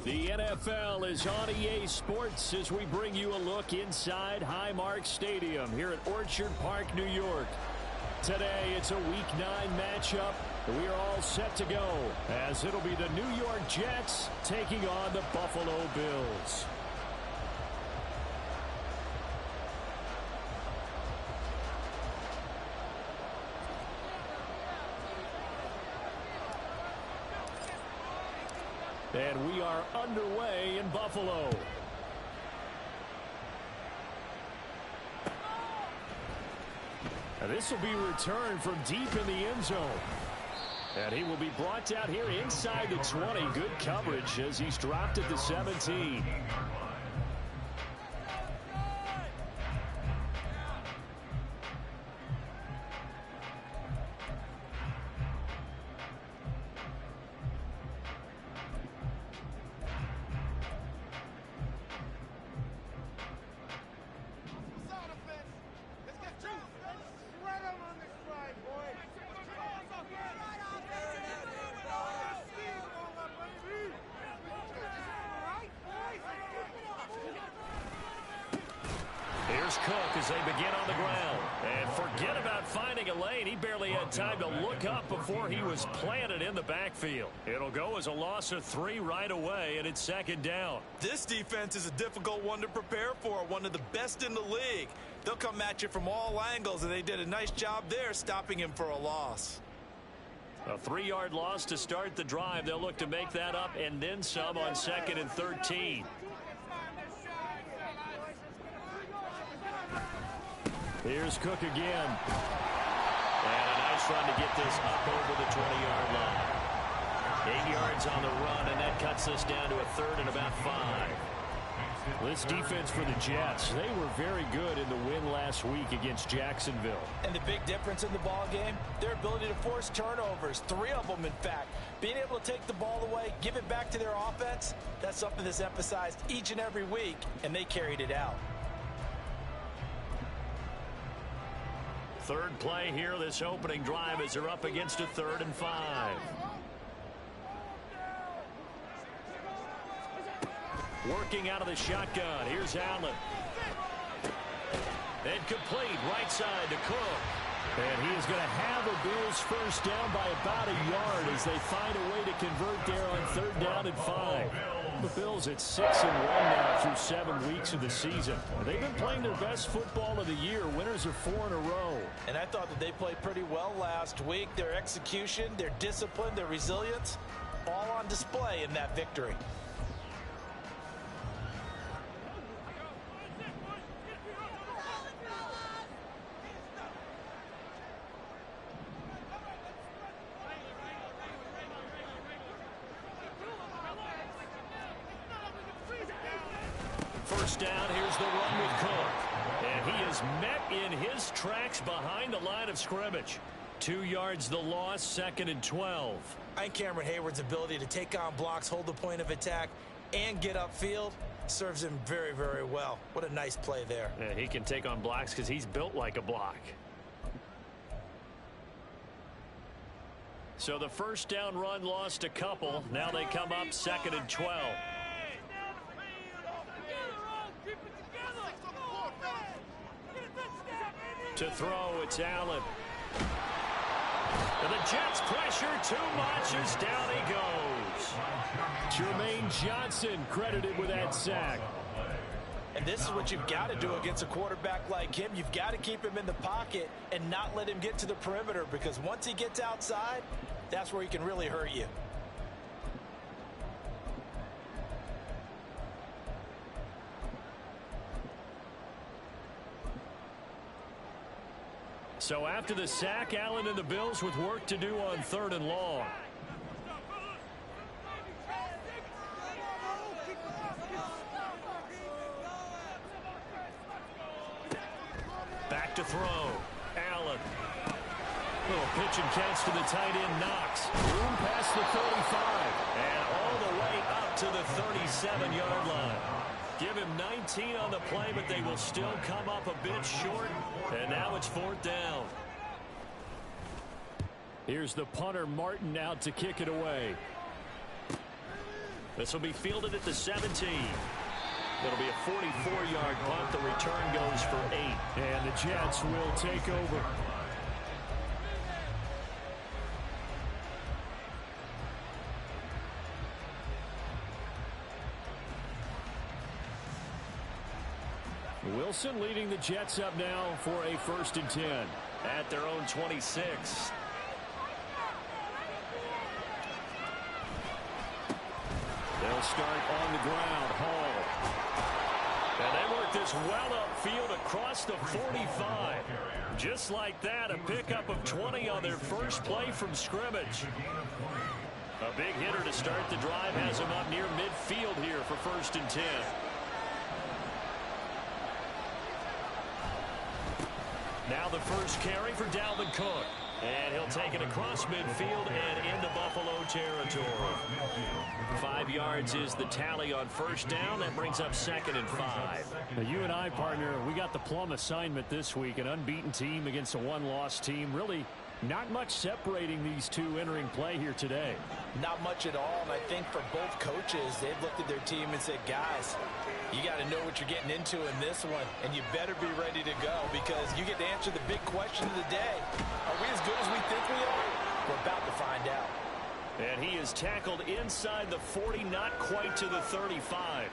The NFL is on EA Sports as we bring you a look inside Highmark Stadium here at Orchard Park, New York. Today, it's a Week 9 matchup. We are all set to go as it'll be the New York Jets taking on the Buffalo Bills. And we are underway in Buffalo. And this will be returned from deep in the end zone. And he will be brought out here inside the 20. Good coverage as he's dropped at the 17. Cook as they begin on the ground. And forget about finding a lane. He barely had time to look up before he was planted in the backfield. It'll go as a loss of 3 right away, and it's second down. This defense is a difficult one to prepare for, one of the best in the league. They'll come at you from all angles, and they did a nice job there stopping him for a loss. A 3-yard loss to start the drive. They'll look to make that up and then some on 2nd and 13. Here's Cook again. And a nice run to get this up over the 20-yard line. 8 yards on the run, and that cuts us down to a 3rd and about 5. This defense for the Jets, they were very good in the win last week against Jacksonville. And the big difference in the ball game, their ability to force turnovers, 3 of them in fact. Being able to take the ball away, give it back to their offense, that's something that's emphasized each and every week, and they carried it out. Third play here, this opening drive as they're up against a 3rd and 5. Working out of the shotgun. Here's Allen. And complete right side to Cook. And he is going to have a Bills first down by about a yard as they find a way to convert there on 3rd down and 5. The Bills at 6-1 now through 7 weeks of the season. They've been playing their best football of the year. Winners of 4 in a row. And I thought that they played pretty well last week. Their execution, their discipline, their resilience, all on display in that victory. First down, here's the run with Cook. And he is met in his tracks behind the line of scrimmage. 2 yards the loss, 2nd and 12. I think Cameron Hayward's ability to take on blocks, hold the point of attack, and get upfield serves him very, very well. What a nice play there. Yeah, he can take on blocks because he's built like a block. So the first down run lost a couple. Now they come up 2nd and 12. To throw, it's Allen. And the Jets pressure too much as down he goes. Jermaine Johnson credited with that sack. And this is what you've got to do against a quarterback like him. You've got to keep him in the pocket and not let him get to the perimeter, because once he gets outside, that's where he can really hurt you. So after the sack, Allen and the Bills with work to do on 3rd and long. Back to throw. Allen. Little pitch and catch to the tight end, Knox. Room past the 35. And all the way up to the 37-yard line. Give him 19 on the play, but they will still come up a bit short. And now it's 4th down. Here's the punter, Martin, out to kick it away. This will be fielded at the 17. It'll be a 44-yard punt. The return goes for 8. And the Jets will take over. Wilson leading the Jets up now for a 1st and 10. At their own 26. They'll start on the ground. Hall. And they work this well upfield across the 45. Just like that, a pickup of 20 on their first play from scrimmage. A big hitter to start the drive has him up near midfield here for 1st and 10. Now the first carry for Dalvin Cook. And he'll take it across midfield and into Buffalo territory. 5 yards is the tally on 1st down. That brings up 2nd and 5. Now you and I, partner, we got the plum assignment this week. An unbeaten team against a one-loss team. Really not much separating these two entering play here today. Not much at all, and I think for both coaches, they've looked at their team and said, guys, you got to know what you're getting into in this one, and you better be ready to go because you get to answer the big question of the day. Are we as good as we think we are? We're about to find out. And he is tackled inside the 40, not quite to the 35.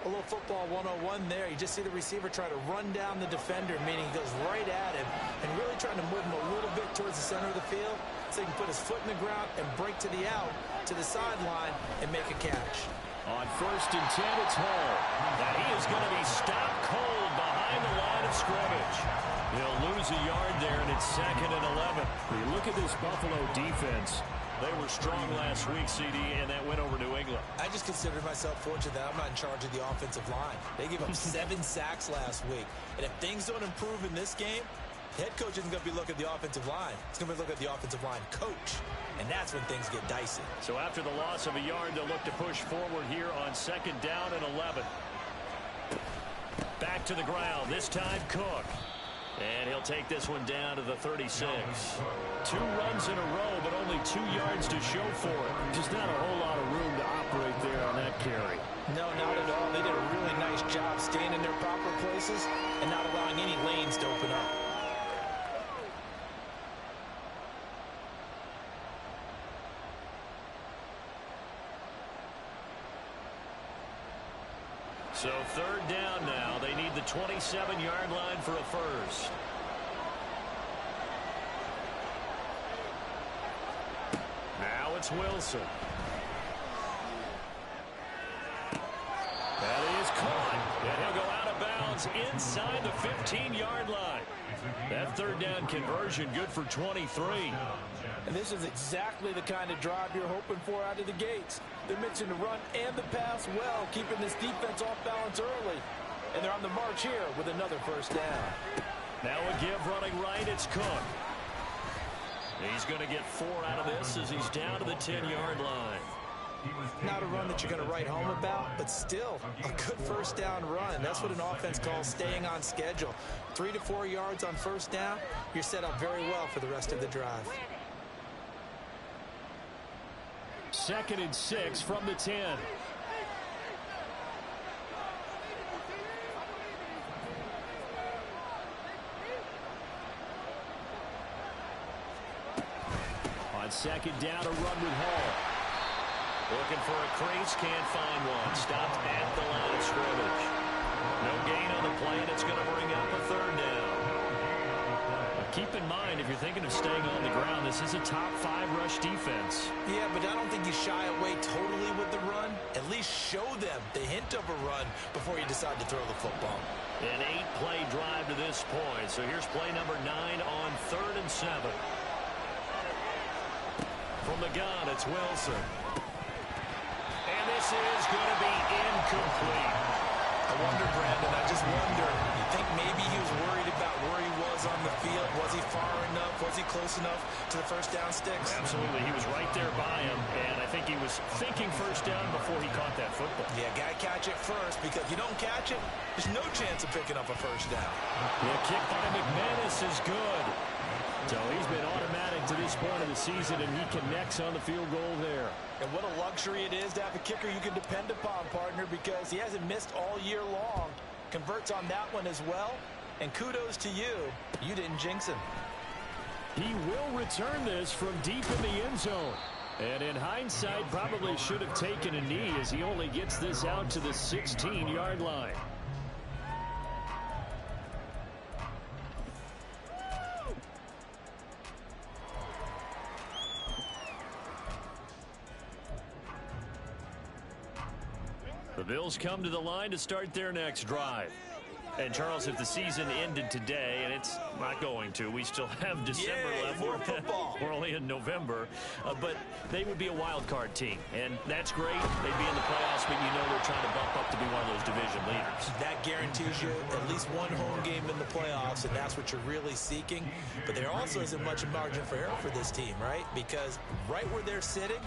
A little football 101 there. You just see the receiver try to run down the defender, meaning he goes right at him and really trying to move him a little bit towards the center of the field so he can put his foot in the ground and break to the out, to the sideline, and make a catch. On 1st and 10, it's Hall. Now he is going to be stopped cold behind the line of scrimmage. He'll lose a yard there, and it's 2nd and 11. When you look at this Buffalo defense, they were strong last week, CD, and that went over New England. I just consider myself fortunate that I'm not in charge of the offensive line. They gave up 7 sacks last week. And if things don't improve in this game, the head coach isn't going to be looking at the offensive line. He's going to be looking at the offensive line coach. And that's when things get dicey. So after the loss of a yard, they'll look to push forward here on 2nd down and 11. Back to the ground, this time Cook. And he'll take this one down to the 36. 2 runs in a row, but only 2 yards to show for it. just not a whole lot of room to operate there on that carry. No, not at all. They did a really nice job staying in their proper places and not allowing any lanes to open up. So 3rd down now. They need the 27-yard line for a first. Now it's Wilson. That is caught. And he'll go out of bounds inside the 15-yard line. That 3rd down conversion good for 23. And this is exactly the kind of drive you're hoping for out of the gates. They're mixing the run and the pass well, keeping this defense off balance early. And they're on the march here with another first down. Now a give running right, it's Cook. He's going to get 4 out of this as he's down to the 10-yard line. Not a run that you're going to write home about, but still a good first down run. That's what an offense calls staying on schedule. 3 to 4 yards on first down, you're set up very well for the rest of the drive. 2nd and 6 from the 10. On 2nd down, a run with Hall. Looking for a crease, can't find one. Stopped at the line of scrimmage. No gain on the play, and it's going to bring up a 3rd down. Keep in mind, if you're thinking of staying on the ground, this is a top 5 rush defense. Yeah, but I don't think you shy away totally with the run. At least show them the hint of a run before you decide to throw the football. An 8-play drive to this point. So here's play number 9 on 3rd and 7. From the gun, it's Wilson. And this is going to be incomplete. I wonder, Brandon, I just wonder, you think maybe he was worried about where he was on the field? Was he far enough? Was he close enough to the first down sticks? Absolutely. He was right there by him, and I think he was thinking first down before he caught that football. Yeah, got to catch it first, because if you don't catch it, there's no chance of picking up a first down. The kick by McManus is good. So he's been automatic get to this point of the season, and he connects on the field goal there. And what a luxury it is to have a kicker you can depend upon, partner, because he hasn't missed all year long. Converts on that one as well. And kudos to you. You didn't jinx him. He will return this from deep in the end zone. And in hindsight, probably should have taken a knee as he only gets this out to the 16-yard line. The Bills come to the line to start their next drive. And, Charles, if the season ended today, and it's not going to, we still have December left. More football. We're only in November. But they would be a wild card team. And that's great. They'd be in the playoffs, but you know they're trying to bump up to be one of those division leaders. That guarantees you at least one home game in the playoffs, and that's what you're really seeking. But there also isn't much margin for error for this team, right? Because right where they're sitting,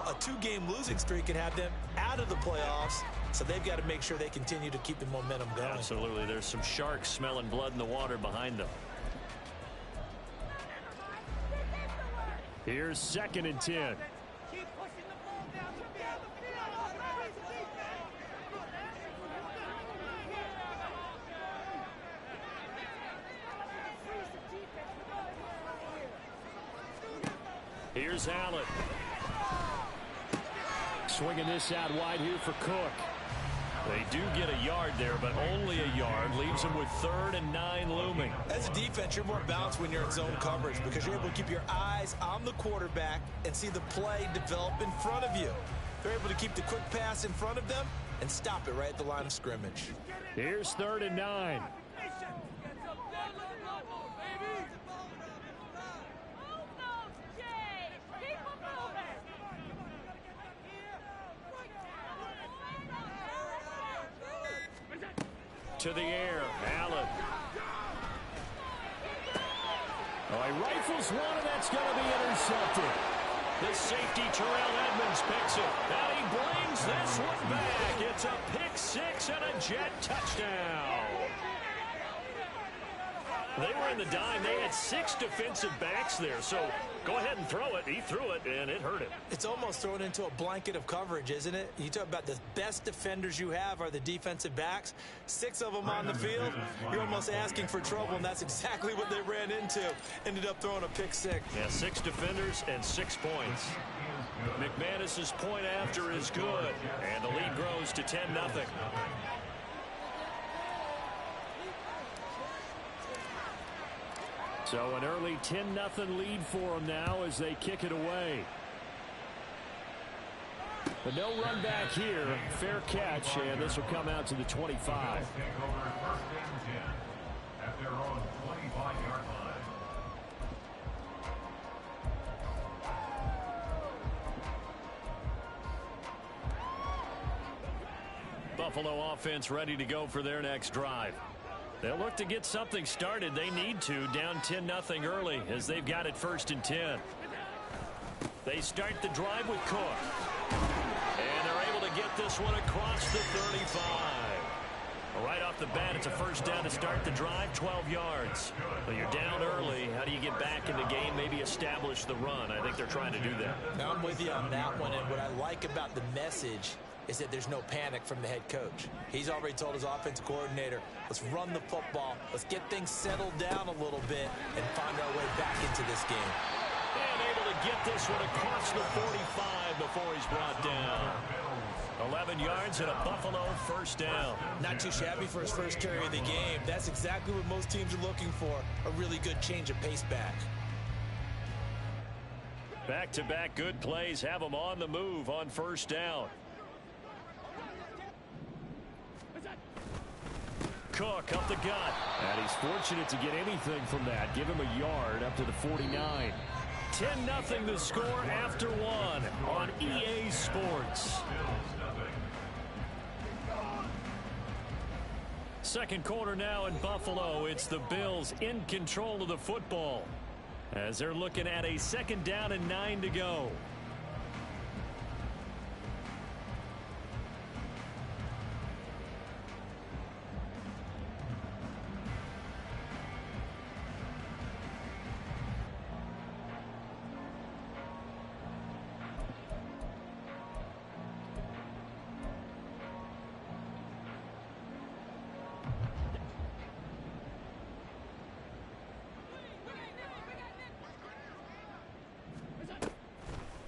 a two-game losing streak can have them out of the playoffs, so they've got to make sure they continue to keep the momentum going. Absolutely. There's some sharks smelling blood in the water behind them. Here's 2nd and 10. Here's Allen. Swinging this out wide here for Cook. They do get a yard there, but only a yard. Leaves them with 3rd and 9 looming. As a defense, you're more balanced when you're in zone coverage because you're able to keep your eyes on the quarterback and see the play develop in front of you. They're able to keep the quick pass in front of them and stop it right at the line of scrimmage. Here's 3rd and 9. To the air, Allen. Oh, he rifles one, and that's going to be intercepted. The safety, Terrell Edmonds, picks it. And he brings this one back. It's a pick 6 and a Jet touchdown. They were in the dime. They had 6 defensive backs there. So go ahead and throw it. He threw it, and it hurt him. It's almost thrown into a blanket of coverage, isn't it? You talk about the best defenders you have are the defensive backs. 6 of them on the field. You're almost asking for trouble, and that's exactly what they ran into. Ended up throwing a pick 6. Yeah, 6 defenders and 6 points. McManus's point after is good, and the lead grows to 10-0. So an early 10-0 lead for them now as they kick it away. But no run back here. Fair catch, and this will come out to the 25. Buffalo offense ready to go for their next drive. They'll look to get something started. They need to, down 10-0 early as they've got it 1st and 10. They start the drive with Cook. And they're able to get this one across the 35. Right off the bat, it's a 1st down to start the drive, 12 yards. Well, you're down early. How do you get back in the game, maybe establish the run? I think they're trying to do that. Now I'm with you on that one, and what I like about the message is that there's no panic from the head coach. He's already told his offensive coordinator, let's run the football, let's get things settled down a little bit and find our way back into this game. And able to get this one across the 45 before he's brought down. 11 yards and a Buffalo 1st down. Not too shabby for his first carry of the game. That's exactly what most teams are looking for, a really good change of pace back. Back-to-back good plays have them on the move on 1st down. Cook up the gut. And he's fortunate to get anything from that. Give him a yard up to the 49. 10-0 the score after 1 on EA Sports. Second quarter now in Buffalo. It's the Bills in control of the football as they're looking at a 2nd down and 9 to go.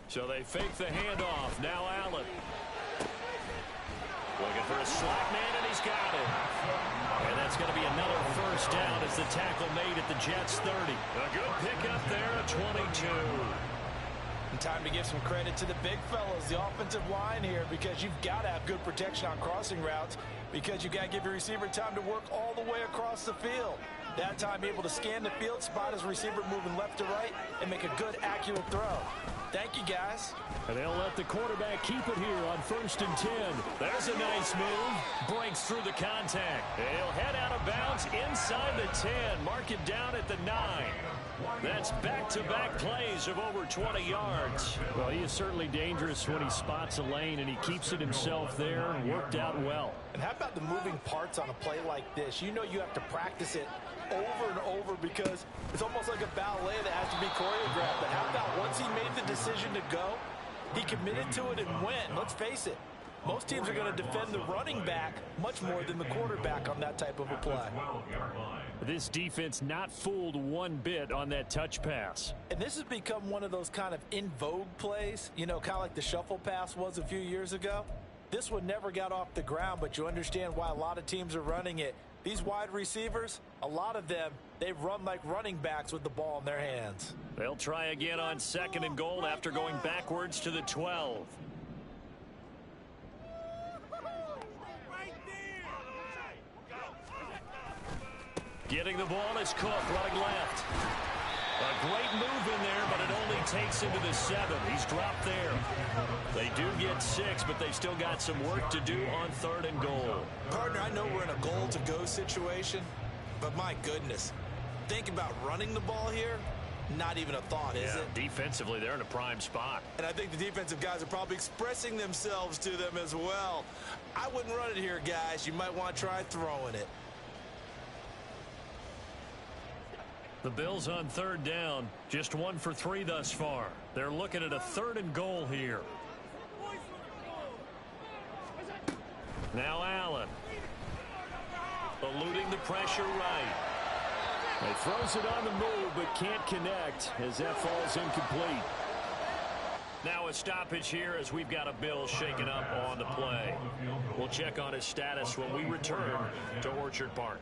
So they fake the handoff. Now Allen. Looking for a slot man, and he's got it. And that's going to be another first down as the tackle made at the Jets' 30. A good pickup there at 22. And time to give some credit to the big fellas, the offensive line here, because you've got to have good protection on crossing routes, because you've got to give your receiver time to work all the way across the field. That time able to scan the field, spot his receiver moving left to right, and make a good, accurate throw. Thank you, guys. And they'll let the quarterback keep it here on 1st and 10. There's a nice move. Breaks through the contact. He'll head out of bounds inside the 10. Mark it down at the 9. That's back-to-back plays of over 20 yards. Well, he is certainly dangerous when he spots a lane, and he keeps it himself there. Worked out well. And how about the moving parts on a play like this? You know you have to practice it over and over because it's almost like a ballet that has to be choreographed. But how about once he made the decision to go, he committed to it and went. Let's face it, most teams are going to defend the running back much more than the quarterback on that type of a play. This defense not fooled one bit on that touch pass. And this has become one of those kind of in vogue plays, you know, kind of like the shuffle pass was a few years ago. This one never got off the ground, but you understand why a lot of teams are running it. These wide receivers, a lot of them, they run like running backs with the ball in their hands. They'll try again on 2nd and goal after going backwards to the 12. Getting the ball is Cook running left. A great move in there, but it only takes him to the 7. He's dropped there. They do get 6, but they've still got some work to do on 3rd and goal. Partner, I know we're in a goal-to-go situation, but my goodness, think about running the ball here. Not even a thought, is it? Defensively, they're in a prime spot. And I think the defensive guys are probably expressing themselves to them as well. I wouldn't run it here, guys. You might want to try throwing it. The Bills on 3rd down, just 1 for 3 thus far. They're looking at a 3rd and goal here. Now Allen. Eluding the pressure right. He throws it on the move but can't connect as that falls incomplete. Now a stoppage here as we've got a Bill shaken up on the play. We'll check on his status when we return to Orchard Park.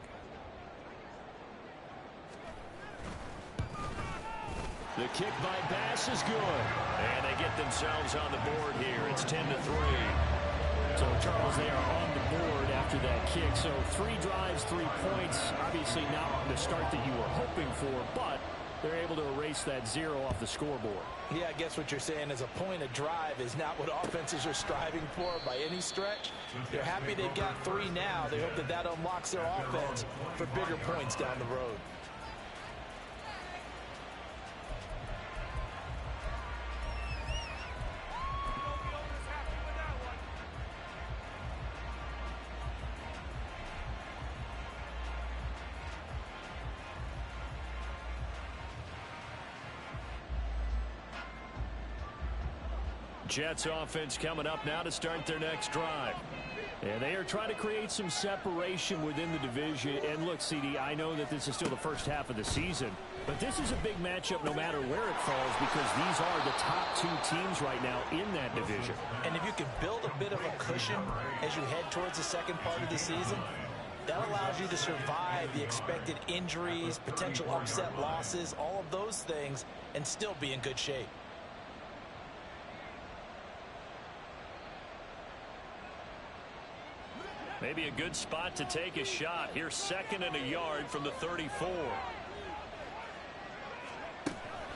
The kick by Bass is good. And they get themselves on the board here. It's 10-3. So, Charles, they are on the board after that kick. So, 3 drives, 3 points. Obviously not the start that you were hoping for, but they're able to erase that 0 off the scoreboard. Yeah, I guess what you're saying is a point of drive is not what offenses are striving for by any stretch. They're happy they've got 3 now. They hope that that unlocks their offense for bigger points down the road. Jets offense coming up now to start their next drive. And they are trying to create some separation within the division. And look, CD, I know that this is still the first half of the season, but this is a big matchup no matter where it falls because these are the top 2 teams right now in that division. And if you can build a bit of a cushion as you head towards the second part of the season, that allows you to survive the expected injuries, potential upset losses, all of those things, and still be in good shape. Maybe a good spot to take a shot. Here's 2nd and a yard from the 34.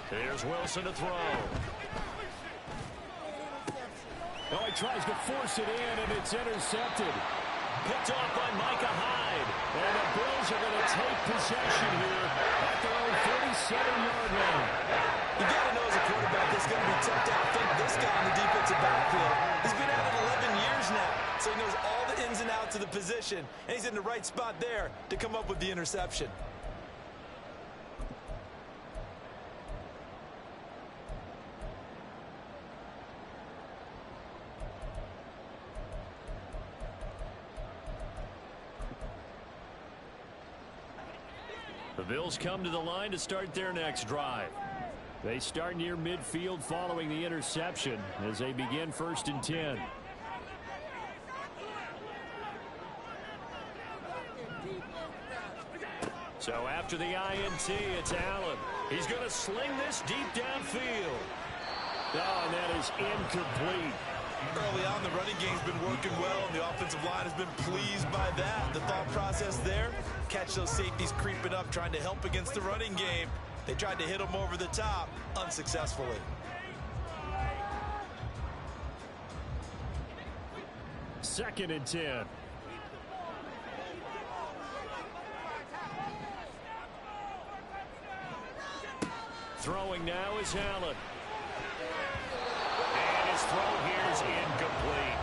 Here's Wilson to throw. Oh, he tries to force it in, and it's intercepted. Picked off by Micah Hyde. And the Bills are going to take possession here at their own 47-yard line. You got to know as a quarterback it's going to be tough to outthink this guy in the defensive backfield. He's been at it 11 years now, so he knows all the ins and outs of the position, and he's in the right spot there to come up with the interception. The Bills come to the line to start their next drive. They start near midfield following the interception as they begin 1st and 10. So after the INT, it's Allen. He's going to sling this deep downfield. Oh, and that is incomplete. Early on, the running game's been working well, and the offensive line has been pleased by that. The thought process there, catch those safeties creeping up, trying to help against the running game. They tried to hit them over the top, unsuccessfully. Second and 10. Throwing now is Allen. And his throw here is incomplete.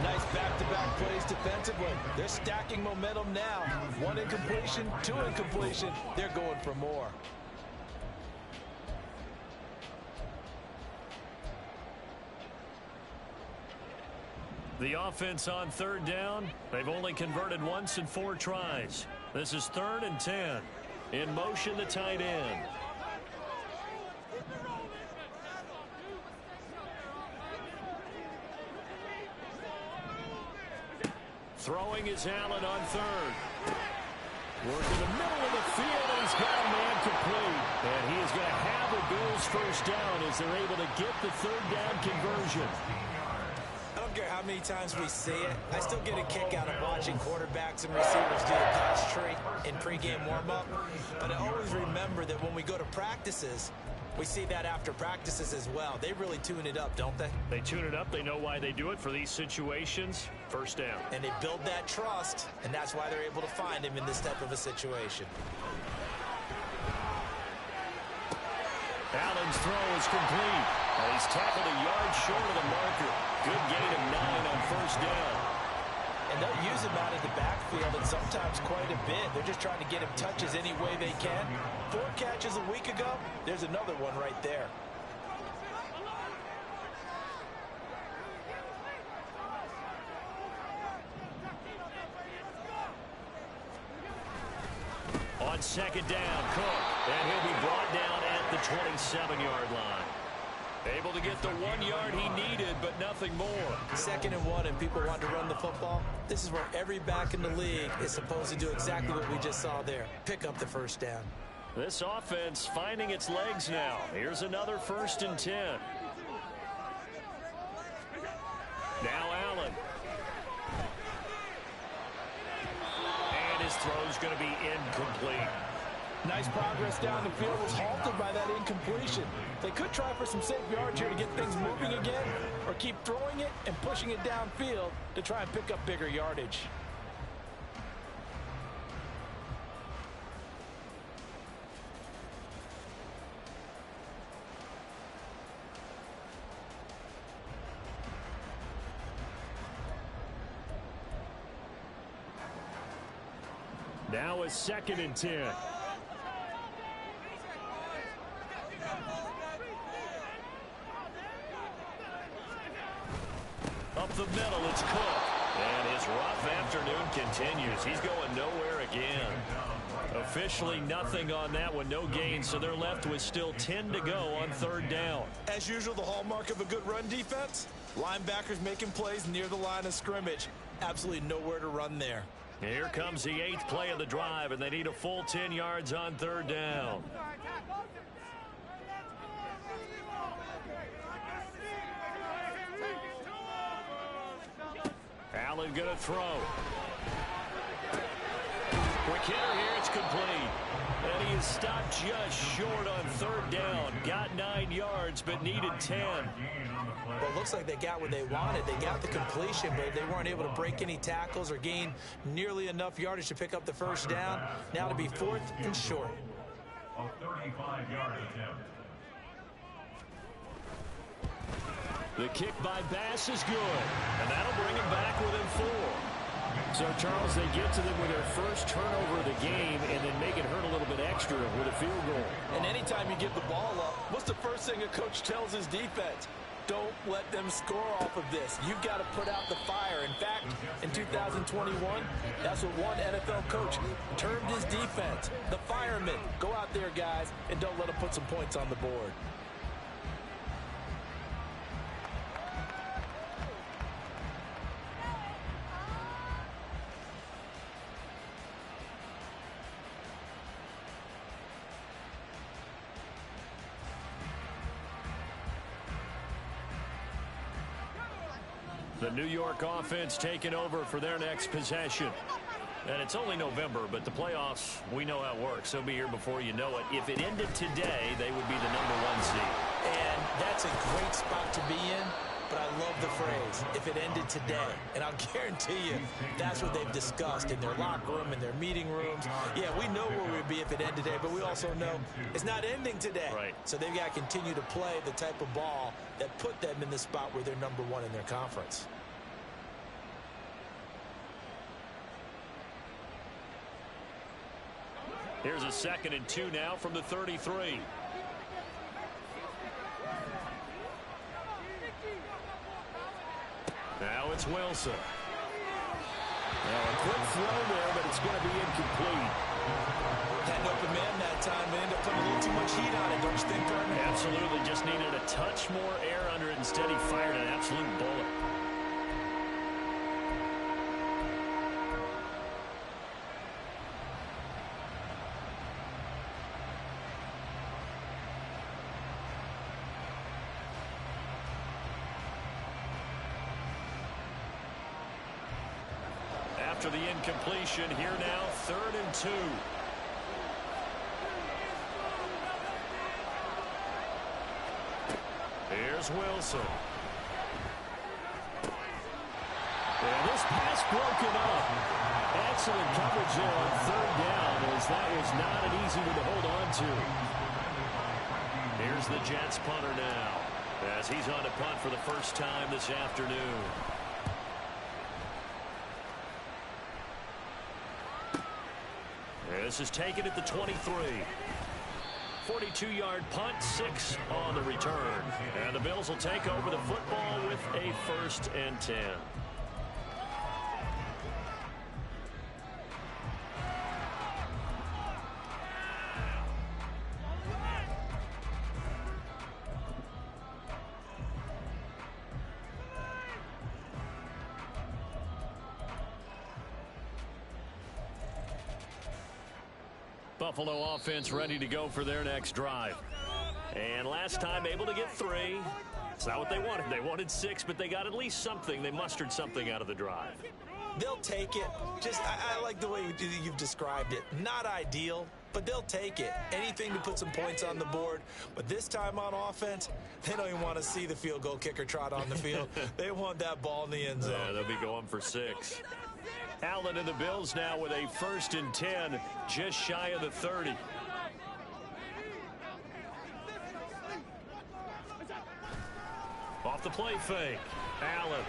Nice back-to-back plays defensively. They're stacking momentum now. 1 incompletion, 2 incompletion. They're going for more. The offense on 3rd down. They've only converted once in 4 tries. This is 3rd and 10. In motion, the tight end. Throwing is Allen on 3rd. Working the middle of the field, and he's got a man complete. And he is going to have the Bills 1st down as they're able to get the 3rd down conversion. I don't care how many times we see it. I still get a kick out of watching quarterbacks and receivers do the pass tree in pregame warm-up. But I always remember that when we go to practices, we see that after practices as well. They really tune it up, don't they? They tune it up. They know why they do it for these situations. 1st down. And they build that trust, and that's why they're able to find him in this type of a situation. Allen's throw is complete. And he's tackled a yard short of the marker. Good gain of 9 on 1st down. And they'll use him out of the backfield, and sometimes quite a bit. They're just trying to get him touches any way they can. 4 catches a week ago. There's another one right there. On 2nd down, Cook. And he'll be brought down at the 27-yard line. Able to get the 1 yard he needed, but nothing more. 2nd and 1, and people want to run the football. This is where every back in the league is supposed to do exactly what we just saw there. Pick up the 1st down. This offense finding its legs now. Here's another 1st and 10. Now Allen. And his throw's going to be incomplete. Nice progress down the field was halted by that incompletion. They could try for some safe yards here to get things moving again, or keep throwing it and pushing it downfield to try and pick up bigger yardage. Now a 2nd and 10. Up the middle, it's Cook. And his rough afternoon continues. He's going nowhere again. Officially nothing on that one, no gain, so they're left with still 10 to go on 3rd down. As usual, the hallmark of a good run defense, linebackers making plays near the line of scrimmage. Absolutely nowhere to run there. Here comes the 8th play of the drive, and they need a full 10 yards on 3rd down. Allen going to throw. Quick hitter here, it's complete. And he is stopped just short on 3rd down. Got 9 yards, but needed 10. Well, it looks like they got what they wanted. They got the completion, but they weren't able to break any tackles or gain nearly enough yardage to pick up the 1st down. Now to be 4th and short. A 35-yard attempt. The kick by Bass is good, and that'll bring him back within 4. So, Charles, they get to them with their first turnover of the game and then make it hurt a little bit extra with a field goal. And anytime you give the ball up, what's the first thing a coach tells his defense? Don't let them score off of this. You've got to put out the fire. In fact, in 2021, that's what one NFL coach termed his defense. The firemen. Go out there, guys, and don't let them put some points on the board. The New York offense taking over for their next possession. And it's only November, but the playoffs, we know how it works. They'll be here before you know it. If it ended today, they would be the #1 seed. And that's a great spot to be in, but I love the phrase, if it ended today. And I'll guarantee you, that's what they've discussed in their locker room, in their meeting rooms. Yeah, we know where we'd be if it ended today, but we also know it's not ending today. Right. So they've got to continue to play the type of ball that put them in the spot where they're #1 in their conference. Here's a 2nd and 2 now from the 33. Now it's Wilson. Now a quick throw there, but it's going to be incomplete. Had an open man that time and ended up putting a little too much heat on it, don't you think, Gardner? Absolutely. Just needed a touch more air under it. Instead, he fired an absolute bullet. After the incompletion, here now, 3rd and 2. Here's Wilson. And this pass broken up. Excellent coverage there on 3rd down, as that was not an easy one to hold on to. Here's the Jets punter now, as he's on to punt for the first time this afternoon. This is taken at the 23. 42-yard punt, 6 on the return. And the Bills will take over the football with a 1st and 10. Buffalo offense ready to go for their next drive. And last time able to get 3. It's not what they wanted. They wanted 6, but they got at least something. They mustered something out of the drive. They'll take it. Just, I like the way you've described it. Not ideal, but they'll take it. Anything to put some points on the board. But this time on offense, they don't even want to see the field goal kicker trot on the field. They want that ball in the end zone. Yeah, they'll be going for 6. Allen and the Bills now with a 1st and 10, just shy of the 30. Off the play fake. Allen.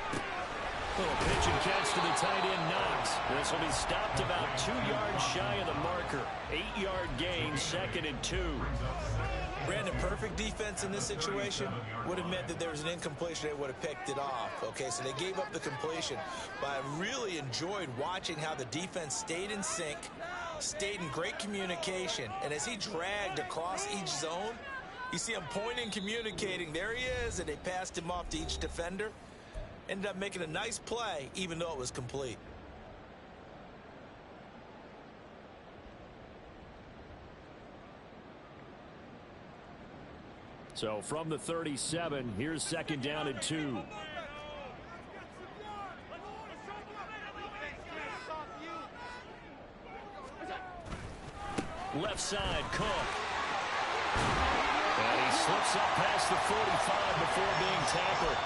Little pitch and catch to the tight end, Knox. This will be stopped about 2 yards shy of the marker. 8-yard gain, 2nd and 2. Brandon, perfect defense in this situation would have meant that there was an incompletion. They would have picked it off. Okay, so they gave up the completion. But I really enjoyed watching how the defense stayed in sync, stayed in great communication. And as he dragged across each zone, you see him pointing, communicating. There he is, and they passed him off to each defender. Ended up making a nice play, even though it was complete. So from the 37, here's 2nd down and 2. Left side, Cook. And he slips up past the 45 before being tackled.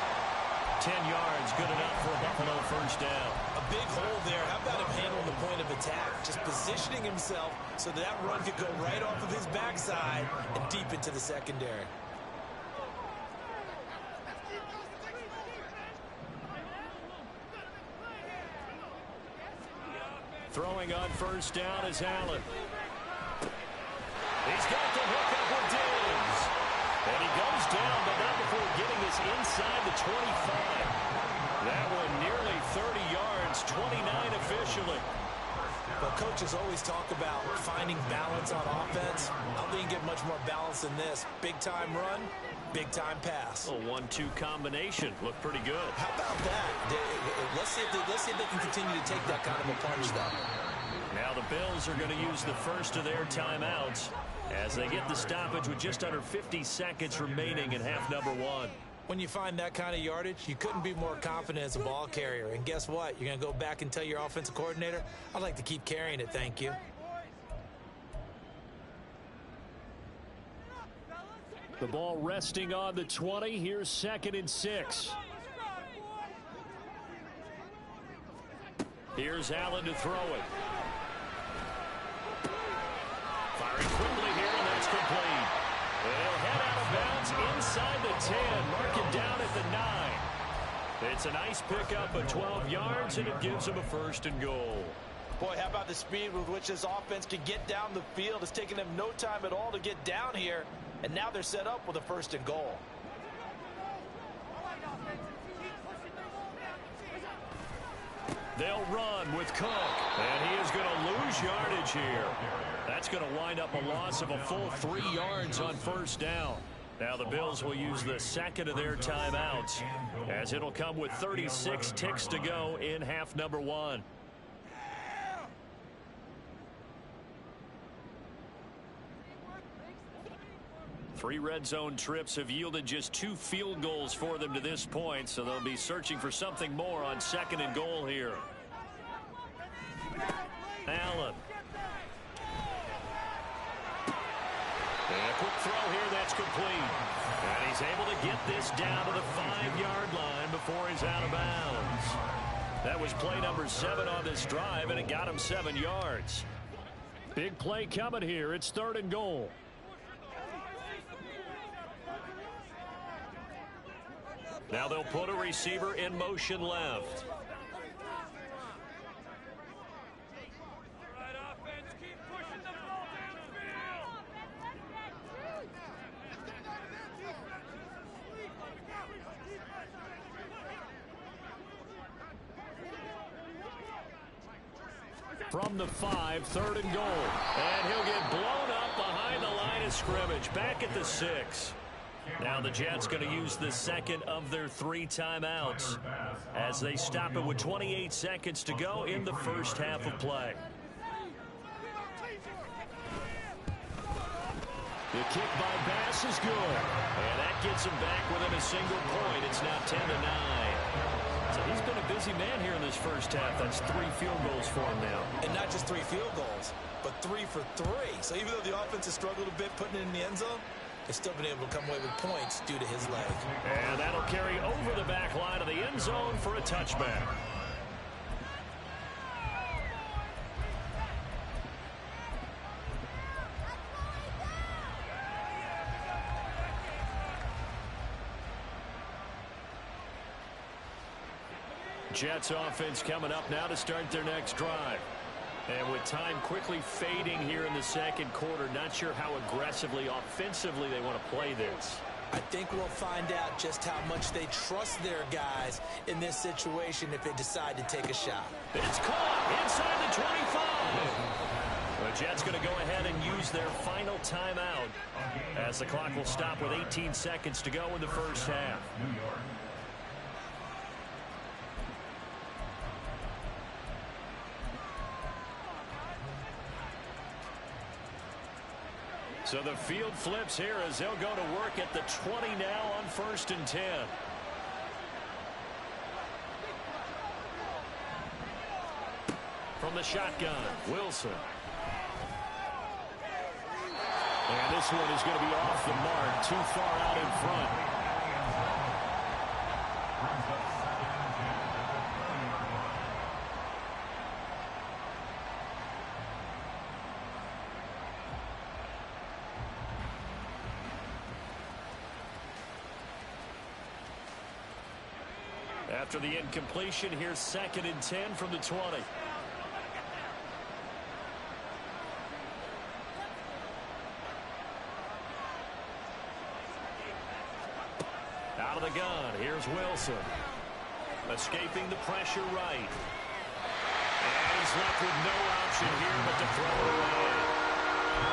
10 yards, good enough for a Buffalo 1st down. A big hole there. How about him handling the point of attack? Just positioning himself so that run could go right off of his backside and deep into the secondary. Throwing on 1st down is Allen. He's got the hook up with Diggs. And he goes down, but not before getting his pass inside the 25. That one nearly 30 yards, 29 officially. Well, coaches always talk about finding balance on offense. I don't think you get much more balance than this. Big-time run, big-time pass. A 1-2 combination. Looked pretty good. How about that? Let's see if they can continue to take that kind of a punch, though. Now the Bills are going to use the first of their timeouts as they get the stoppage with just under 50 seconds remaining in half number one. When you find that kind of yardage, you couldn't be more confident as a ball carrier. And guess what? You're going to go back and tell your offensive coordinator, I'd like to keep carrying it, thank you. The ball resting on the 20. Here's 2nd and 6. Here's Allen to throw it. Firing quickly here, and that's complete. They'll head out of bounds inside the 10. Mark him down at the 9. It's a nice pickup of 12 yards, and it gives them a 1st and goal. Boy, how about the speed with which this offense can get down the field? It's taken them no time at all to get down here, and now they're set up with a 1st and goal. They'll run with Cook, and he is going to lose yardage here. That's going to wind up a loss of a full 3 yards on 1st down. Now the Bills will use the 2nd of their timeouts, as it'll come with 36 ticks to go in half number one. Three red zone trips have yielded just 2 field goals for them to this point, so they'll be searching for something more on 2nd and goal here. Allen. And a quick throw here, that's complete. And he's able to get this down to the 5-yard line before he's out of bounds. That was play number 7 on this drive, and it got him 7 yards. Big play coming here. It's 3rd and goal. Now they'll put a receiver in motion left. From the 5, 3rd and goal. And he'll get blown up behind the line of scrimmage. Back at the 6. Now the Jets going to use the 2nd of their 3 timeouts as they stop it with 28 seconds to go in the first half of play. The kick by Bass is good. And that gets him back within a single point. It's now 10-9. So he's been a busy man here in this first half. That's 3 field goals for him now. And not just 3 field goals, but 3 for 3. So even though the offense has struggled a bit putting it in the end zone, they've still been able to come away with points due to his leg. And that'll carry over the back line of the end zone for a touchback. Jets offense coming up now to start their next drive. And with time quickly fading here in the 2nd quarter, not sure how aggressively, offensively they want to play this. I think we'll find out just how much they trust their guys in this situation if they decide to take a shot. It's caught inside the 25. The Jets going to go ahead and use their final timeout as the clock will stop with 18 seconds to go in the first half. So the field flips here as they'll go to work at the 20 now on 1st and 10. From the shotgun, Wilson. And this one is going to be off the mark, too far out in front. After the incompletion, here's 2nd and 10 from the 20. Out of the gun. Here's Wilson. Escaping the pressure right. And he's left with no option here but to throw it away.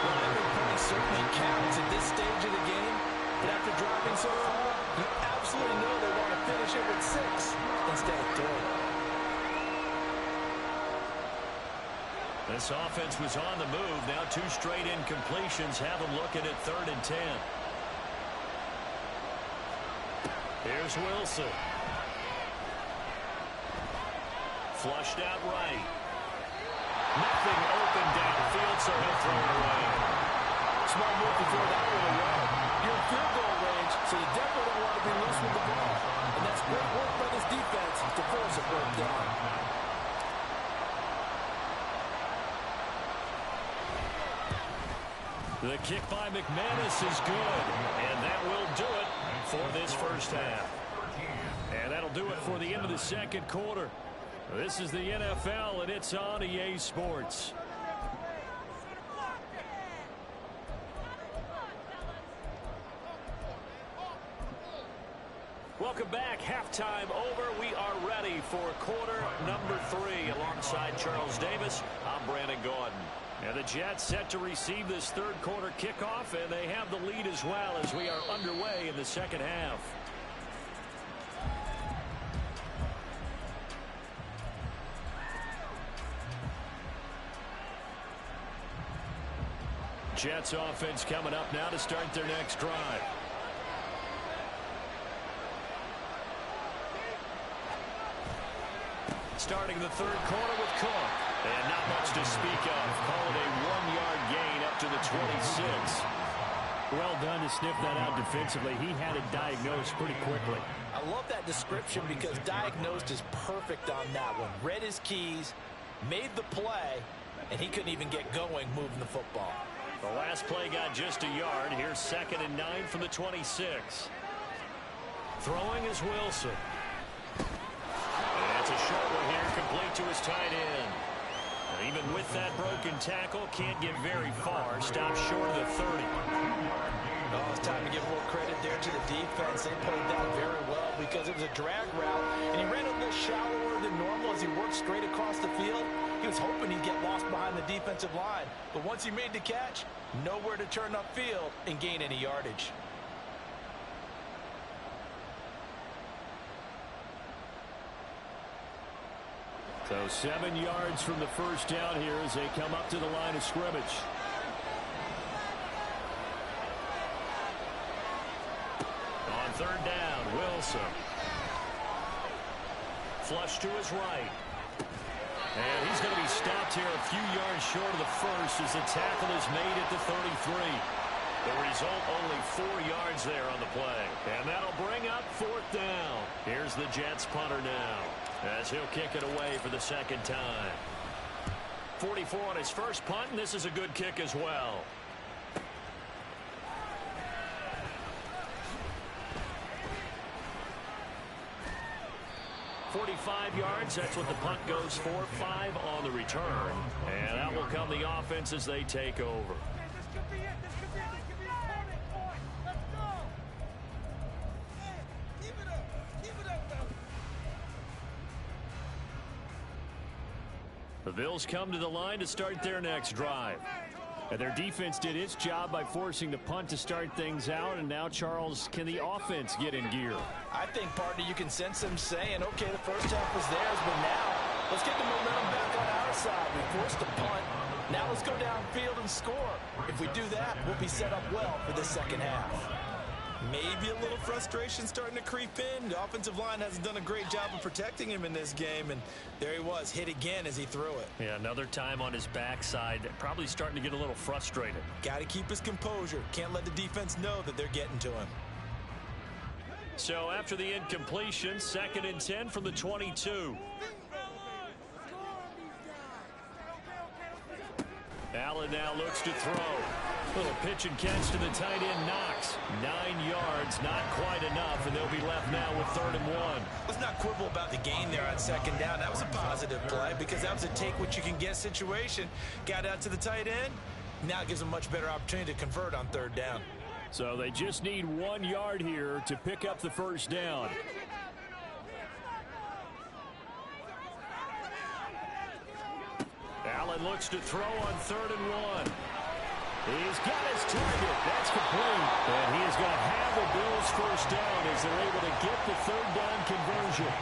Well, every point certainly counts at this stage of the game. But after driving so far, you absolutely know they want to finish it with 6 instead of 3. This offense was on the move. Now 2 straight incompletions have them looking at 3rd and 10. Here's Wilson. Flushed out right. Nothing open downfield, so he'll throw it away. Smart move before that one away. You're in field goal range, so you definitely don't want to be loose with the ball. And that's great work by this defense to force a 4th down. The kick by McManus is good, and that will do it for this first half. And that'll do it for the end of the second quarter. This is the NFL, and it's on EA Sports. Welcome back. Halftime over. We are ready for quarter number 3. Alongside Charles Davis, I'm Brandon Gaudin. And the Jets set to receive this third quarter kickoff, and they have the lead as well as we are underway in the second half. Jets offense coming up now to start their next drive. Starting the third quarter with Cook. And not much to speak of. Call it a 1-yard gain up to the 26. Well done to sniff that out defensively. He had it diagnosed pretty quickly. I love that description because diagnosed is perfect on that one. Read his keys, made the play, and he couldn't even get going moving the football. The last play got just a yard. Here's 2nd and 9 from the 26. Throwing is Wilson. And it's a short one here, complete to his tight end. And even with that broken tackle, can't get very far. Stops short of the 30. Oh, it's time to give more credit there to the defense. They played that very well because it was a drag route, and he ran a little shallower than normal as he worked straight across the field. He was hoping he'd get lost behind the defensive line, but once he made the catch, nowhere to turn upfield and gain any yardage. So 7 yards from the first down here as they come up to the line of scrimmage. On 3rd down, Wilson. Flush to his right. And he's going to be stopped here a few yards short of the first as the tackle is made at the 33. The result, only 4 yards there on the play. And that'll bring up 4th down. Here's the Jets punter now as he'll kick it away for the second time. 44 on his first punt, and this is a good kick as well. .45 yards, that's what the punt goes for. 5 on the return. And out will come the offense as they take over. The Bills come to the line to start their next drive. And their defense did its job by forcing the punt to start things out. And now, Charles, can the offense get in gear? I think, partner, you can sense them saying, okay, the first half was theirs, but now let's get the momentum back on our side. We forced the punt. Now let's go downfield and score. If we do that, we'll be set up well for the second half. Maybe a little frustration starting to creep in. The offensive line hasn't done a great job of protecting him in this game, and there he was, hit again as he threw it. Yeah, another time on his backside, probably starting to get a little frustrated. Got to keep his composure. Can't let the defense know that they're getting to him. So after the incompletion, 2nd and 10 from the 22. Allen now looks to throw. Little pitch and catch to the tight end, Knox. 9 yards, not quite enough, and they'll be left now with 3rd and 1. Let's not quibble about the gain there on 2nd down. That was a positive play because that was a take-what-you-can-get situation. Got out to the tight end. Now it gives them a much better opportunity to convert on 3rd down. So they just need 1 yard here to pick up the first down. Allen looks to throw on 3rd and 1. He's got his target. That's complete. And he is going to have the Bills first down as they're able to get the 3rd down conversion.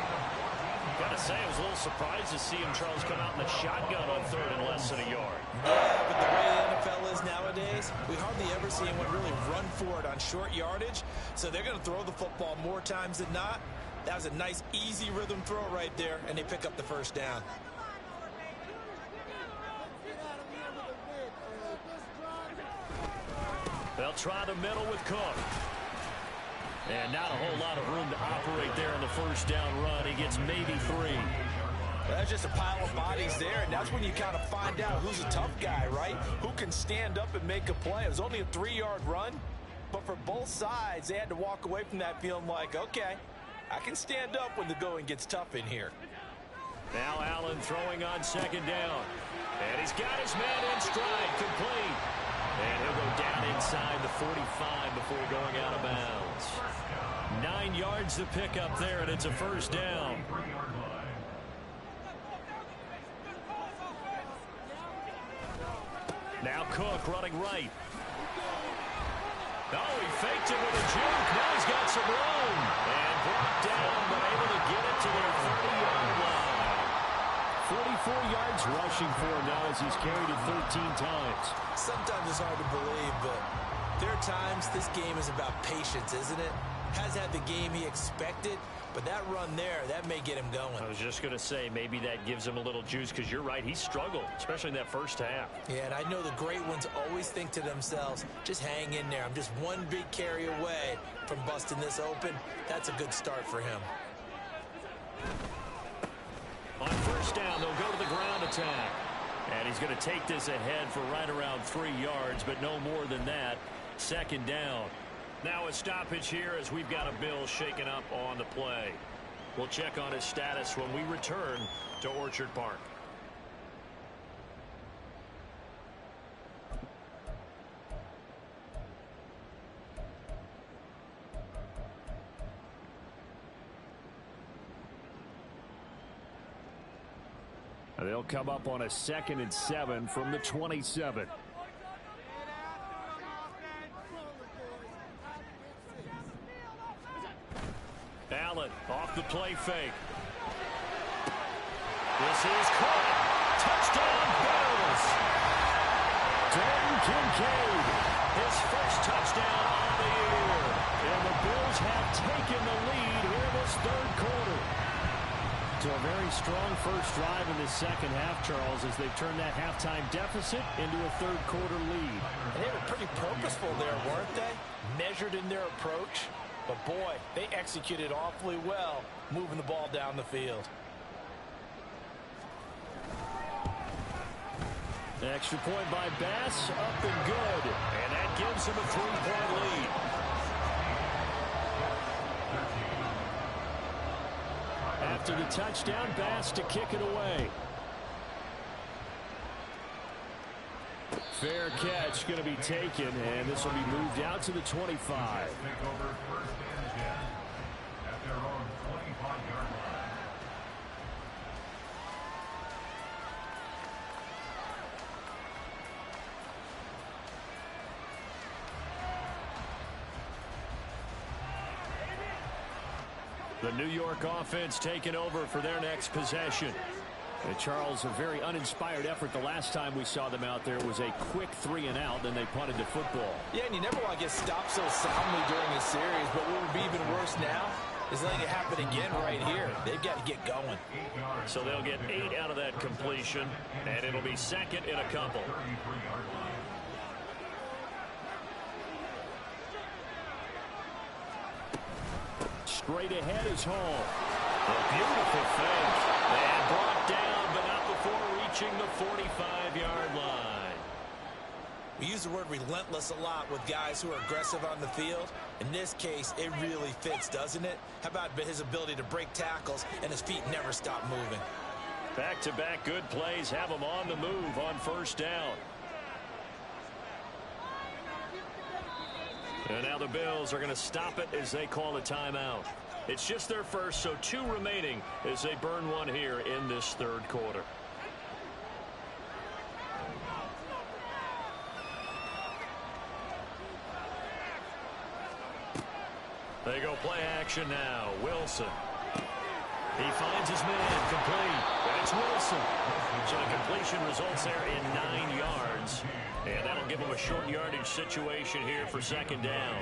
Got to say, I was a little surprised to see him, Charles, come out in the shotgun on 3rd and less than a yard. Yeah, but the way the NFL is nowadays, we hardly ever see anyone really run for it on short yardage. So they're going to throw the football more times than not. That was a nice, easy rhythm throw right there, and they pick up the first down. They'll try the middle with Cook. And not a whole lot of room to operate there on the first down run. He gets maybe 3. That's just a pile of bodies there, and that's when you kind of find out who's a tough guy, right? Who can stand up and make a play. It was only a 3-yard run, but for both sides, they had to walk away from that feeling like, okay, I can stand up when the going gets tough in here. Now Allen throwing on 2nd down. And he's got his man in stride, complete. And he'll go down inside the 45 before going out of bounds. 9 yards to pick up there, and it's a first down. Now Cook running right. Oh, he faked it with a juke. Now he's got some room. And brought down, but able to get it to their 30-yard line. 44 yards rushing for him now as he's carried it 13 times. Sometimes it's hard to believe, but there are times this game is about patience, isn't it? Has had the game he expected, but that run there, that may get him going. I was just going to say, maybe that gives him a little juice, because you're right, he struggled, especially in that first half. Yeah, and I know the great ones always think to themselves, just hang in there. I'm just one big carry away from busting this open. That's a good start for him. On first down, they'll go to the ground attack. And he's going to take this ahead for right around 3 yards, but no more than that. 2nd down. Now a stoppage here as we've got a Bill shaken up on the play. We'll check on his status when we return to Orchard Park. They'll come up on a 2nd and 7 from the 27. Allen off the play fake. This is caught. Touchdown Bills. Dalton Kincaid, his first touchdown on the year. And the Bills have taken the lead here in this 3rd quarter. To a very strong first drive in the 2nd half, Charles, as they've turned that halftime deficit into a 3rd quarter lead. And they were pretty purposeful there, weren't they? Measured in their approach. But, boy, they executed awfully well moving the ball down the field. The extra point by Bass, up and good. And that gives him a 3-point lead. After the touchdown, Bass to kick it away. Fair catch going to be taken, and this will be moved out to the 25. The New York offense taking over for their next possession. And Charles, a very uninspired effort the last time we saw them out there. It was a quick 3-and-out, then they punted the football. Yeah, and you never want to get stopped so soundly during a series, but what would be even worse now is letting it happen again right here. They've got to get going. So they'll get 8 out of that completion, and it'll be 2nd in a couple. Straight ahead is Hall. A beautiful fake. And brought down, but not before reaching the 45-yard line. We use the word relentless a lot with guys who are aggressive on the field. In this case, it really fits, doesn't it? How about his ability to break tackles and his feet never stop moving? Back-to-back good plays have him on the move on first down. And now the Bills are going to stop it as they call a timeout. It's just their first, so 2 remaining as they burn one here in this third quarter. They go play action now. Wilson. He finds his man. Complete. That's Wilson. So the completion results there in 9 yards. And that'll give him a short yardage situation here for second down.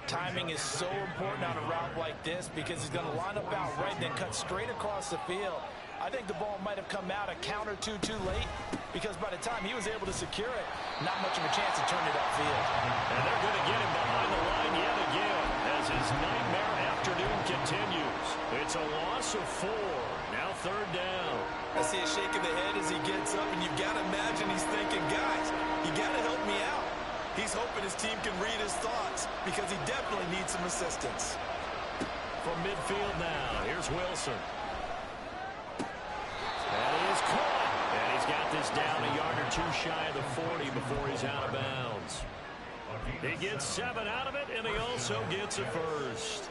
Timing is so important on a route like this because he's going to line up out right and then cut straight across the field. I think the ball might have come out a count or two too late because by the time he was able to secure it, not much of a chance to turn it upfield. And they're going to get him behind the line yet again as his nightmare afternoon continues. It's a loss of 4. Now third down. I see a shake of the head as he gets up, and you've got to imagine he's thinking, guys, you got to help me out. He's hoping his team can read his thoughts because he definitely needs some assistance. From midfield now, here's Wilson. That is caught. And he's got this down a yard or 2 shy of the 40 before he's out of bounds. He gets 7 out of it, and he also gets a first.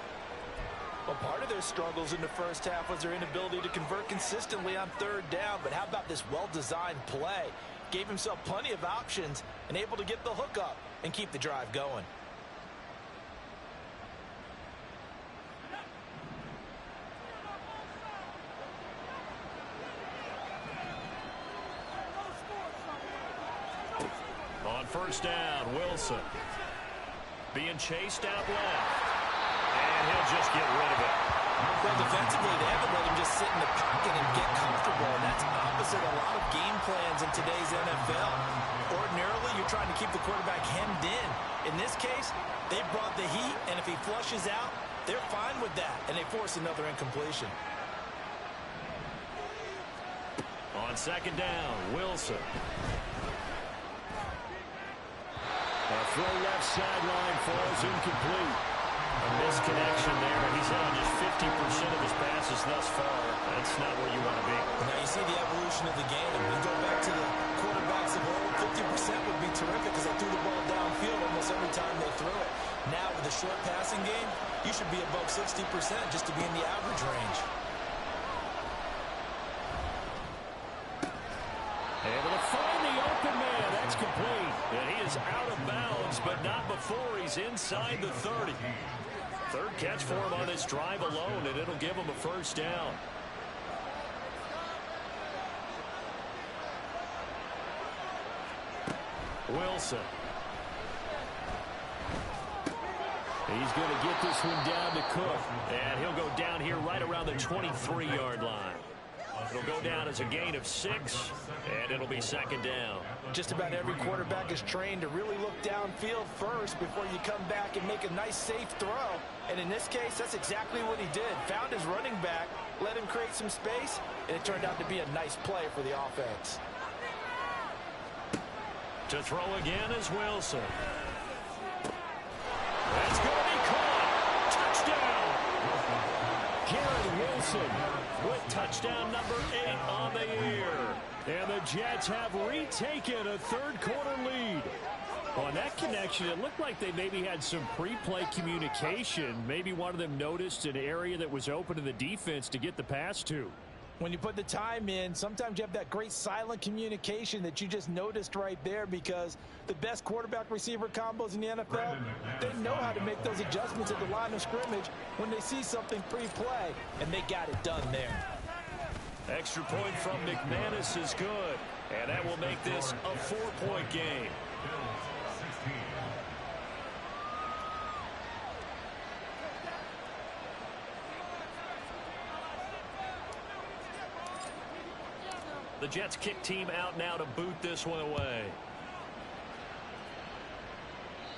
Well, part of their struggles in the first half was their inability to convert consistently on third down. But how about this well-designed play? Gave himself plenty of options and able to get the hook up and keep the drive going. On first down, Wilson. Being chased out left. And he'll just get rid of it. Well, defensively, they haven't let him just sit in the pocket and get comfortable. And that's opposite a lot of game plans in today's NFL. Ordinarily, you're trying to keep the quarterback hemmed in. In this case, they brought the heat, and if he flushes out, they're fine with that, and they force another incompletion. On second down, Wilson. A throw left sideline falls incomplete. A misconnection there, and he's hit on just 50% of his passes thus far. That's not where you want to be. Now you see the evolution of the game. You go back to the quarterbacks of old, 50% would be terrific because they threw the ball downfield almost every time they threw it. Now with the short passing game, you should be above 60% just to be in the average range. Able to find the open man. That's complete. And he is out of bounds, but not before he's inside the 30. Third catch for him on this drive alone, and it'll give him a first down. Wilson. He's going to get this one down to Cook. And he'll go down here right around the 23-yard line. It'll go down as a gain of 6, and it'll be second down. Just about every quarterback is trained to really look downfield first before you come back and make a nice, safe throw. And in this case, that's exactly what he did. Found his running back, let him create some space, and it turned out to be a nice play for the offense. To throw again is Wilson. That's going to be caught. Touchdown. Garrett Wilson with touchdown number 8 on the year. And the Jets have retaken a third-quarter lead. On that connection, it looked like they maybe had some pre-play communication. Maybe one of them noticed an area that was open to the defense to get the pass to. When you put the time in, sometimes you have that great silent communication that you just noticed right there because the best quarterback-receiver combos in the NFL, they know how to make those adjustments at the line of scrimmage when they see something pre-play, and they got it done there. Extra point from McManus is good, and that will make this a 4-point game. The Jets kick team out now to boot this one away.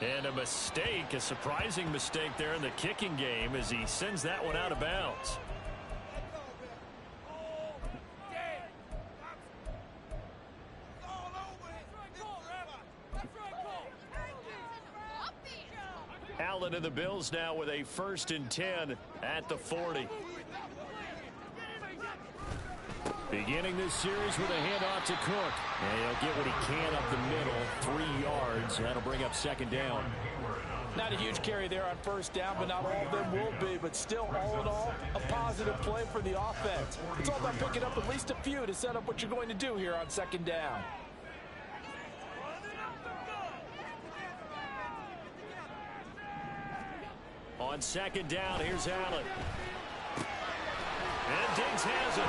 And a mistake, a surprising mistake there in the kicking game as he sends that one out of bounds. Allen and the Bills now with a 1st and 10 at the 40. Beginning this series with a handoff to Cook. And he'll get what he can up the middle, 3 yards. That'll bring up second down. Not a huge carry there on first down, but not all of them will be. But still, all in all, a positive play for the offense. It's all about picking up at least a few to set up what you're going to do here on second down. On second down, here's Allen. And Diggs has it.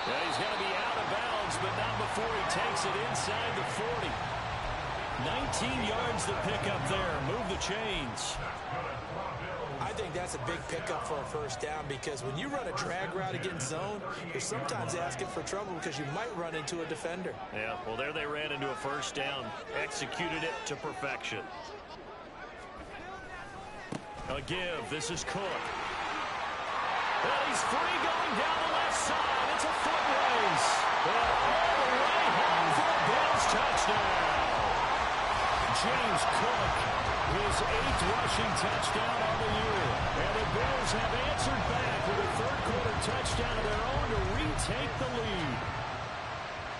Yeah, he's going to be out of bounds, but not before he takes it inside the 40. 19 yards to pick up there. Move the chains. I think that's a big pickup for a first down because when you run a drag route against zone, you're sometimes asking for trouble because you might run into a defender. Yeah, well, there they ran into a first down. Executed it to perfection. A give. This is Cook. Well, he's free going down the left side. It's a foot race. And all the way home for a Bills touchdown. James Cook, his 8th rushing touchdown of the year. And the Bills have answered back with a third-quarter touchdown of their own to retake the lead.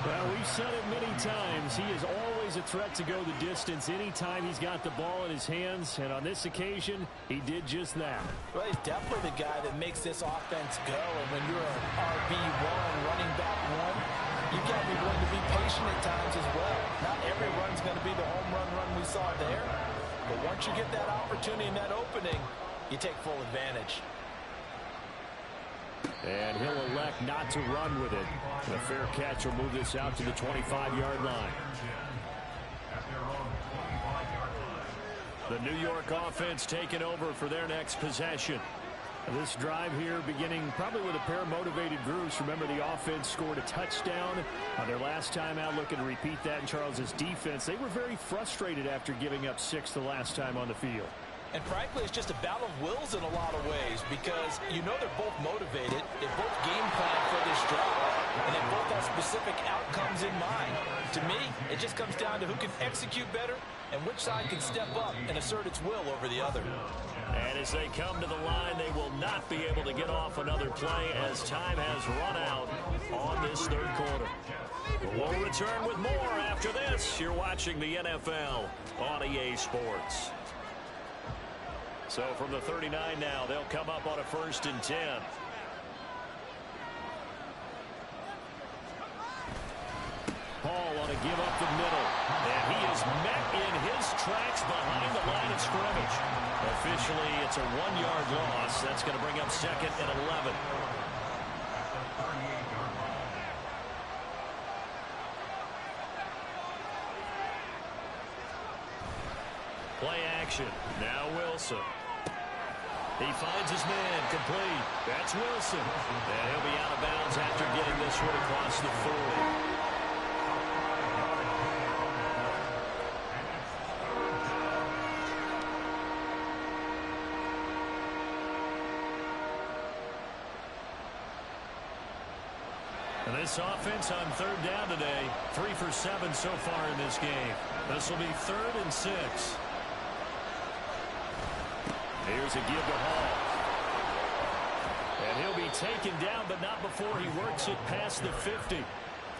Well, we've said it many times. He is always a threat to go the distance anytime he's got the ball in his hands. And on this occasion, he did just that. Well, he's definitely the guy that makes this offense go. And when you're an RB1, running back one, you've got to be willing to be patient at times as well. Not every run's going to be the home run we saw there. But once you get that opportunity and that opening, you take full advantage. And he'll elect not to run with it. And a fair catch will move this out to the 25-yard line. The New York offense taking over for their next possession. This drive here beginning probably with a pair of motivated groups. Remember, the offense scored a touchdown on their last time out. Looking to repeat that in Charles's defense. They were very frustrated after giving up 6 the last time on the field. And frankly, it's just a battle of wills in a lot of ways because you know they're both motivated. They both game plan for this drive, and they both have specific outcomes in mind. To me, it just comes down to who can execute better and which side can step up and assert its will over the other. And as they come to the line, they will not be able to get off another play as time has run out on this third quarter. We'll return with more after this. You're watching the NFL on EA Sports. So from the 39 now, they'll come up on a 1st and 10. Hall on a give up the middle. And he is met in his tracks behind the line of scrimmage. Officially, it's a 1-yard loss. That's going to bring up 2nd and 11. Play action. Now Wilson. He finds his man, complete. That's Wilson. And he'll be out of bounds after getting this one across the 40. And this offense on 3rd down today, 3 for 7 so far in this game. This will be 3rd and 6. Here's a give to Hall. And he'll be taken down, but not before he works it past the 50.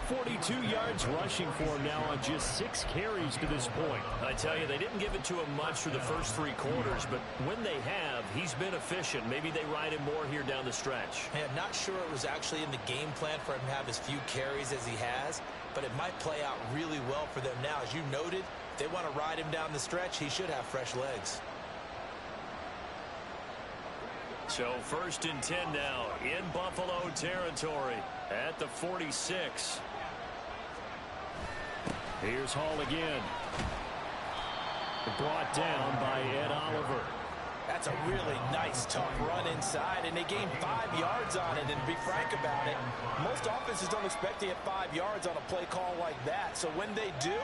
42 yards rushing for him now on just 6 carries to this point. I tell you, they didn't give it to him much for the first 3 quarters, but when they have, he's been efficient. Maybe they ride him more here down the stretch. Hey, I'm not sure it was actually in the game plan for him to have as few carries as he has, but it might play out really well for them now. As you noted, if they want to ride him down the stretch, he should have fresh legs. So 1st and 10 now in Buffalo territory at the 46. Here's Hall again. Brought down by Ed Oliver. That's a really nice, tough run inside, and they gained 5 yards on it. And to be frank about it, most offenses don't expect to get 5 yards on a play call like that. So when they do,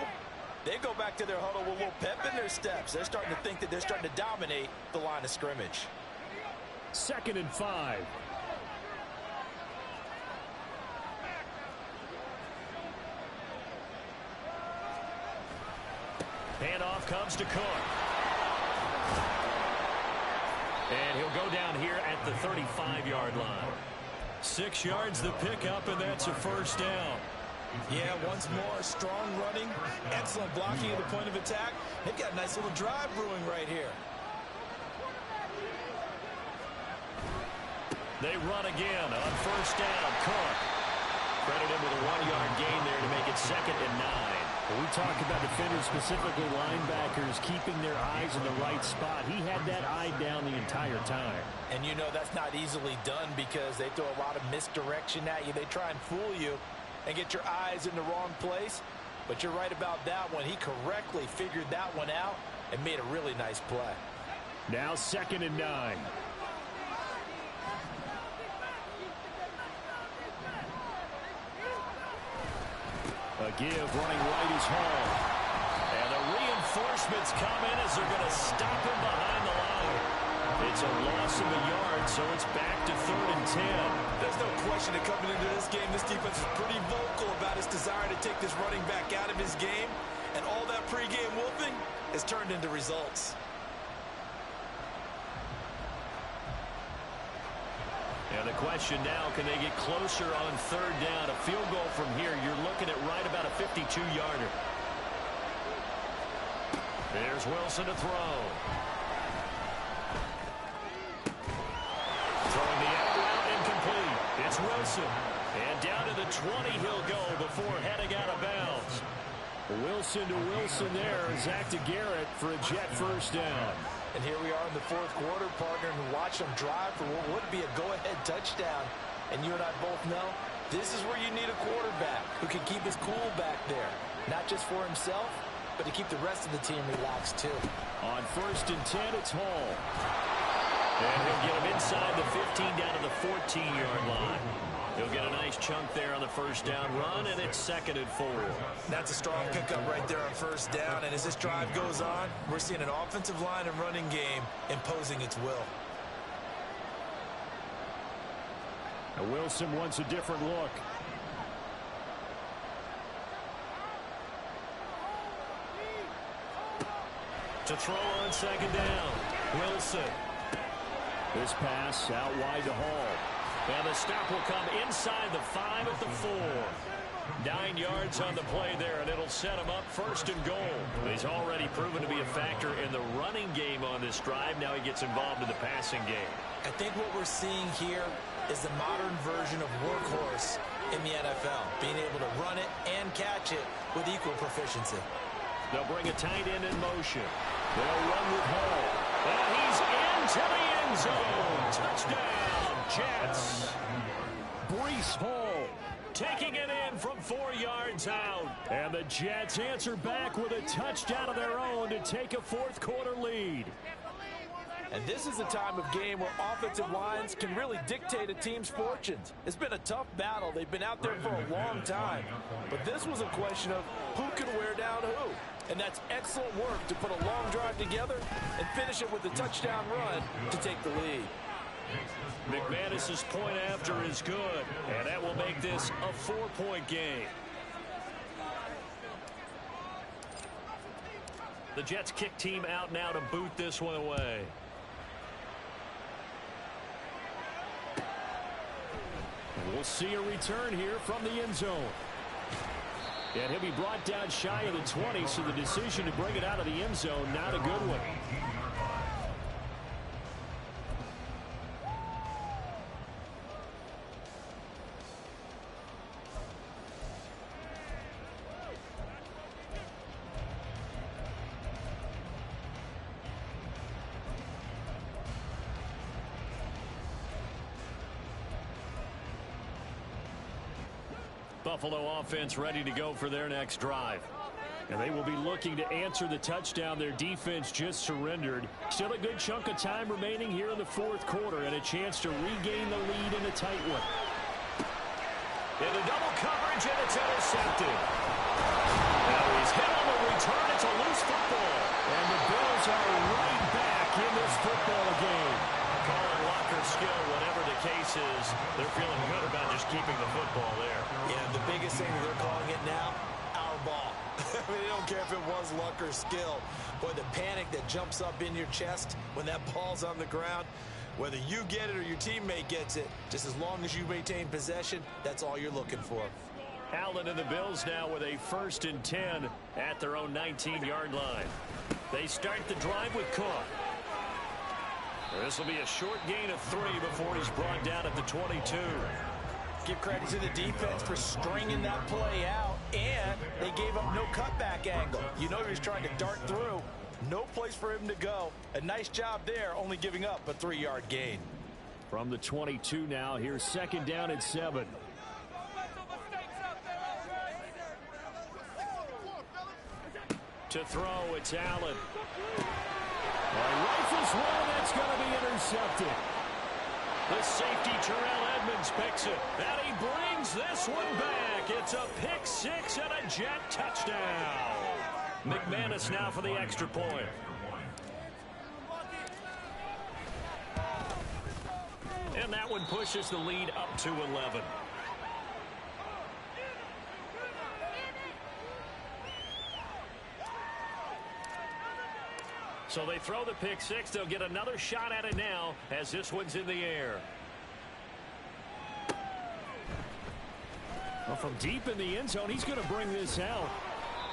they go back to their huddle with a little pep in their steps. They're starting to think that they're starting to dominate the line of scrimmage. 2nd and 5. Handoff comes to Cook. And he'll go down here at the 35-yard line. 6 yards the pickup, and that's a 1st down. Yeah, once more, strong running, excellent blocking at the point of attack. They've got a nice little drive brewing right here. They run again on first down. Cook. Credit him with a 1-yard gain there to make it 2nd and 9. When we talk about defenders, specifically linebackers, keeping their eyes in the right spot, he had that eye down the entire time. And you know that's not easily done because they throw a lot of misdirection at you. They try and fool you and get your eyes in the wrong place. But you're right about that one. He correctly figured that one out and made a really nice play. Now 2nd and 9. A give running right is Hall. And the reinforcements come in as they're going to stop him behind the line. It's a loss of a yard, so it's back to 3rd and 10. There's no question that coming into this game, this defense is pretty vocal about its desire to take this running back out of his game. And all that pregame wolfing has turned into results. And the question now, can they get closer on 3rd down? A field goal from here, you're looking at right about a 52-yarder. There's Wilson to throw. Throwing the out route incomplete. It's Wilson. And down to the 20 he'll go before heading out of bounds. Wilson to Wilson there. Zach to Garrett for a Jet first down. And here we are in the 4th quarter, partner, and watch them drive for what would be a go-ahead touchdown. And you and I both know this is where you need a quarterback who can keep his cool back there. Not just for himself, but to keep the rest of the team relaxed too. On 1st and 10, it's Hall. And he'll get him inside the 15 down to the 14-yard line. He'll get a nice chunk there on the first down run, and it's 2nd and 4. That's a strong pickup right there on first down. And as this drive goes on, we're seeing an offensive line and running game imposing its will. Now Wilson wants a different look. To throw on 2nd down, Wilson. This pass out wide to Hall. And the stop will come inside the 5 at the 4. 9 yards on the play there, and it'll set him up 1st and goal. He's already proven to be a factor in the running game on this drive. Now he gets involved in the passing game. I think what we're seeing here is the modern version of workhorse in the NFL, being able to run it and catch it with equal proficiency. They'll bring a tight end in motion. They'll run with Hall. And he's into the end zone. Touchdown, Jets. Breece Hall taking it in from 4 yards out. And the Jets answer back with a touchdown of their own to take a 4th quarter lead. And this is a time of game where offensive lines can really dictate a team's fortunes. It's been a tough battle. They've been out there for a long time. But this was a question of who can wear down who. And that's excellent work to put a long drive together and finish it with a touchdown run to take the lead. McManus's point after is good, and that will make this a 4-point game. The Jets kick team out now to boot this one away. We'll see a return here from the end zone. And he'll be brought down shy of the 20, so the decision to bring it out of the end zone, not a good one. Buffalo offense ready to go for their next drive. And they will be looking to answer the touchdown their defense just surrendered. Still a good chunk of time remaining here in the 4th quarter and a chance to regain the lead in a tight one. Into double coverage, and it's intercepted. Now he's hit on the return. It's a loose football. And the Bills are right back in this football game. Calling Locker's skill, whatever the case is, they're feeling good about just keeping the football there. Yeah, the biggest thing that they're calling it now, our ball. I mean, they don't care if it was luck or skill. Boy, the panic that jumps up in your chest when that ball's on the ground, whether you get it or your teammate gets it, just as long as you maintain possession, that's all you're looking for. Allen and the Bills now with a 1st and 10 at their own 19-yard line. They start the drive with Cook. This will be a short gain of 3 before he's brought down at the 22. Give credit to the defense for stringing that play out, and they gave up no cutback angle. You know he was trying to dart through. No place for him to go. A nice job there, only giving up a 3-yard gain. From the 22 now, here's 2nd down and 7. To throw, it's Allen. Rifles one, that's going to be intercepted. The safety, Terrell Edmonds, picks it. And he brings this one back. It's a pick 6 and a Jet touchdown. McManus now for the extra point. And that one pushes the lead up to 11. So they throw the pick 6. They'll get another shot at it now as this one's in the air. Well, from deep in the end zone, he's going to bring this out.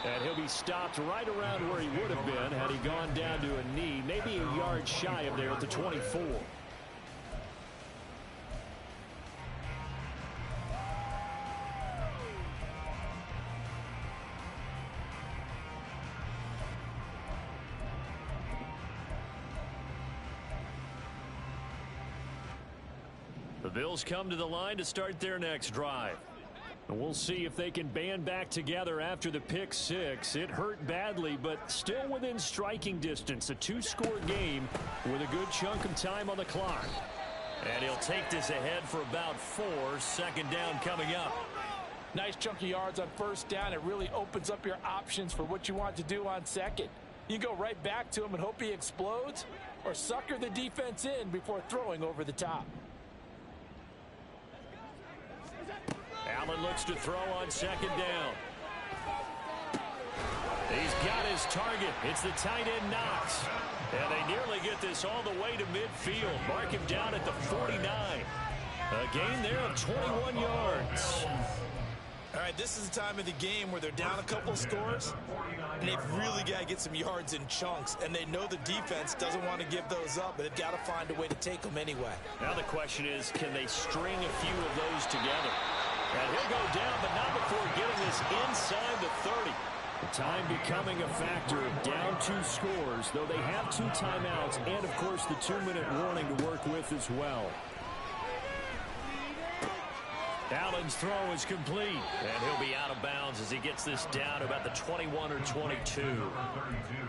And he'll be stopped right around where he would have been had he gone down to a knee, maybe a yard shy of there at the 24. The Bills come to the line to start their next drive. And we'll see if they can band back together after the pick 6. It hurt badly, but still within striking distance. A 2-score game with a good chunk of time on the clock. And he'll take this ahead for about 4. 2nd down coming up. Nice chunk of yards on 1st down. It really opens up your options for what you want to do on 2nd. You go right back to him and hope he explodes, or sucker the defense in before throwing over the top. Allen looks to throw on 2nd down. He's got his target. It's the tight end Knox. And they nearly get this all the way to midfield. Mark him down at the 49. A gain there of 21 yards. All right, this is the time of the game where they're down a couple scores, and they've really got to get some yards in chunks, and they know the defense doesn't want to give those up, but they've got to find a way to take them anyway. Now the question is, can they string a few of those together? And he'll go down, but not before getting this inside the 30. The time becoming a factor, down 2 scores, though they have 2 timeouts and, of course, the 2-minute warning to work with as well. Allen's throw is complete, and he'll be out of bounds as he gets this down to about the 21 or 22.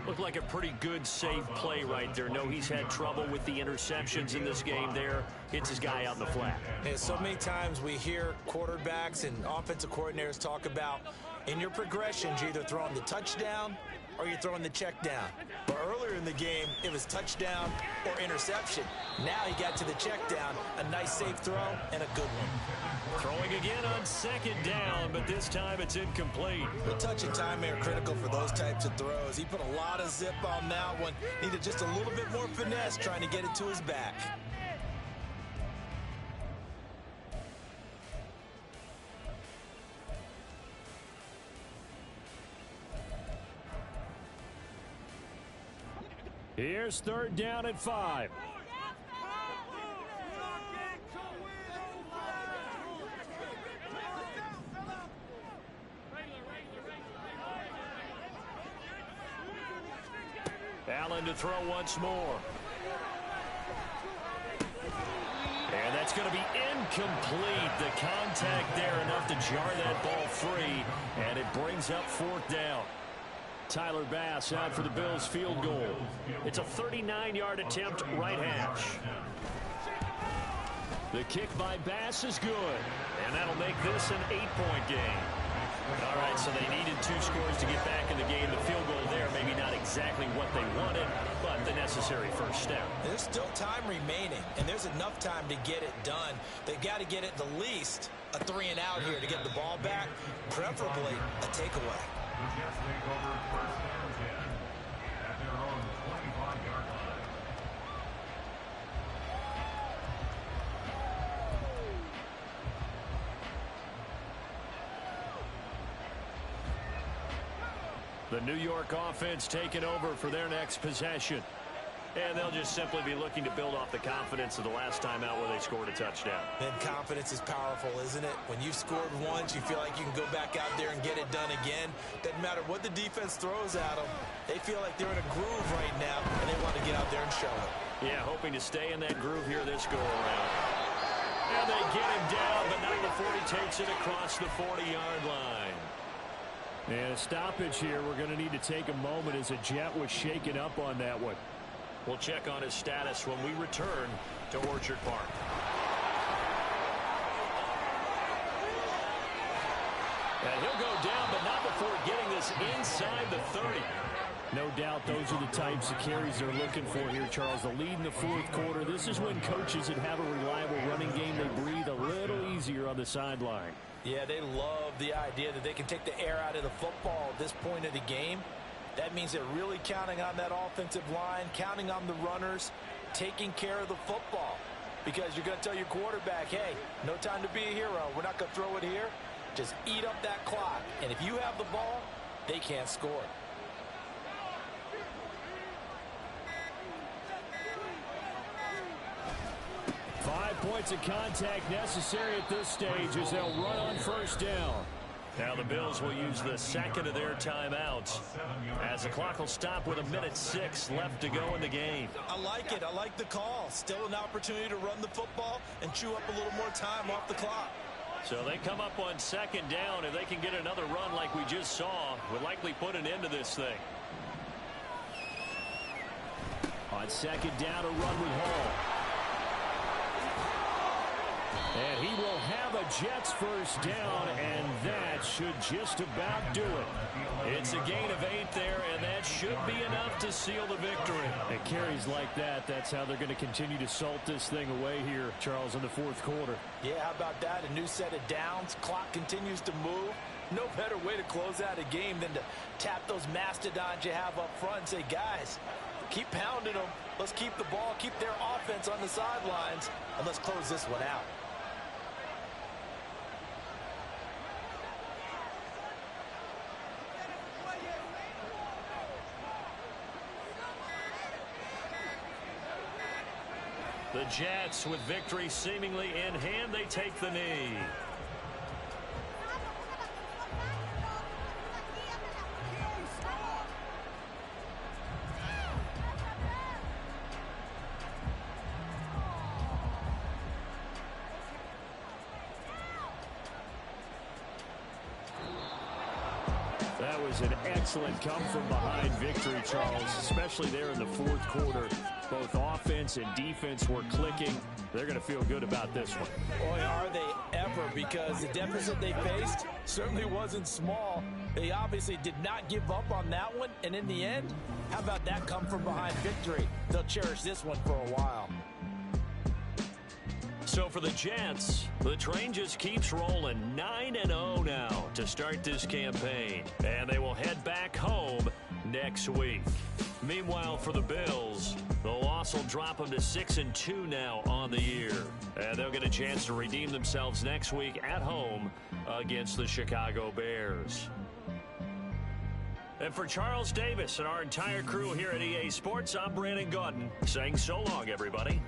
Looked like a pretty good, safe play right there. No, he's had trouble with the interceptions in this game there. Hits his guy out in the flat. And so many times we hear quarterbacks and offensive coordinators talk about in your progressions, you're either throwing the touchdown or you're throwing the check down. But earlier in the game, it was touchdown or interception. Now he got to the check down, a nice safe throw and a good one. Throwing again on 2nd down, but this time it's incomplete. The touch and time are critical for those types of throws. He put a lot of zip on that one. Needed just a little bit more finesse trying to get it to his back. Here's 3rd down and 5. Allen to throw once more. And that's going to be incomplete. The contact there enough to jar that ball free, and it brings up 4th down. Tyler Bass out for the Bills field goal. It's a 39-yard attempt, right hash. The kick by Bass is good, and that'll make this an 8-point game. All right, so they needed 2 scores to get back in the game. The field goal there, maybe not exactly what they wanted, but the necessary first step. There's still time remaining, and there's enough time to get it done. They've got to get it the least a 3 and out here to get the ball back, preferably a takeaway. The Jets take over 1st and 10 at their own 25-yard line. The New York offense taking over for their next possession. And they'll just simply be looking to build off the confidence of the last time out where they scored a touchdown. And confidence is powerful, isn't it? When you've scored once, you feel like you can go back out there and get it done again. Doesn't matter what the defense throws at them. They feel like they're in a groove right now, and they want to get out there and show it. Yeah, hoping to stay in that groove here this go-around. And they get him down, but not before he takes it across the 40-yard line. And a stoppage here. We're going to need to take a moment as a Jet was shaken up on that one. We'll check on his status when we return to Orchard Park. And he'll go down, but not before getting this inside the 30. No doubt those are the types of carries they're looking for here, Charles. The lead in the fourth quarter. This is when coaches that have a reliable running game, they breathe a little easier on the sideline. Yeah, they love the idea that they can take the air out of the football at this point of the game. That means they're really counting on that offensive line, counting on the runners, taking care of the football. Because you're going to tell your quarterback, hey, no time to be a hero. We're not going to throw it here. Just eat up that clock. And if you have the ball, they can't score. Five points of contact necessary at this stage as they'll run on first down. Now the Bills will use the second of their timeouts as the clock will stop with 1:06 left to go in the game. I like it. I like the call. Still an opportunity to run the football and chew up a little more time off the clock. So they come up on second down. If they can get another run like we just saw, would likely put an end to this thing. On second down, a run with Hall. And he will have a Jets first down, and that should just about do it. It's a gain of 8 there, and that should be enough to seal the victory. And carries like that, that's how they're going to continue to salt this thing away here, Charles, in the fourth quarter. Yeah, how about that? A new set of downs. Clock continues to move. No better way to close out a game than to tap those mastodons you have up front and say, guys, keep pounding them. Let's keep the ball, keep their offense on the sidelines, and let's close this one out. The Jets, with victory seemingly in hand, they take the knee. That was an excellent come-from-behind victory, Charles, especially there in the fourth quarter. Both offense and defense were clicking. They're going to feel good about this one. Boy, are they ever, because the deficit they faced certainly wasn't small. They obviously did not give up on that one, and in the end, how about that come-from-behind victory? They'll cherish this one for a while. So for the Jets, the train just keeps rolling 9-0 now to start this campaign. And they will head back home next week. Meanwhile, for the Bills, the loss will drop them to 6-2 now on the year. And they'll get a chance to redeem themselves next week at home against the Chicago Bears. And for Charles Davis and our entire crew here at EA Sports, I'm Brandon Gaudin saying so long, everybody.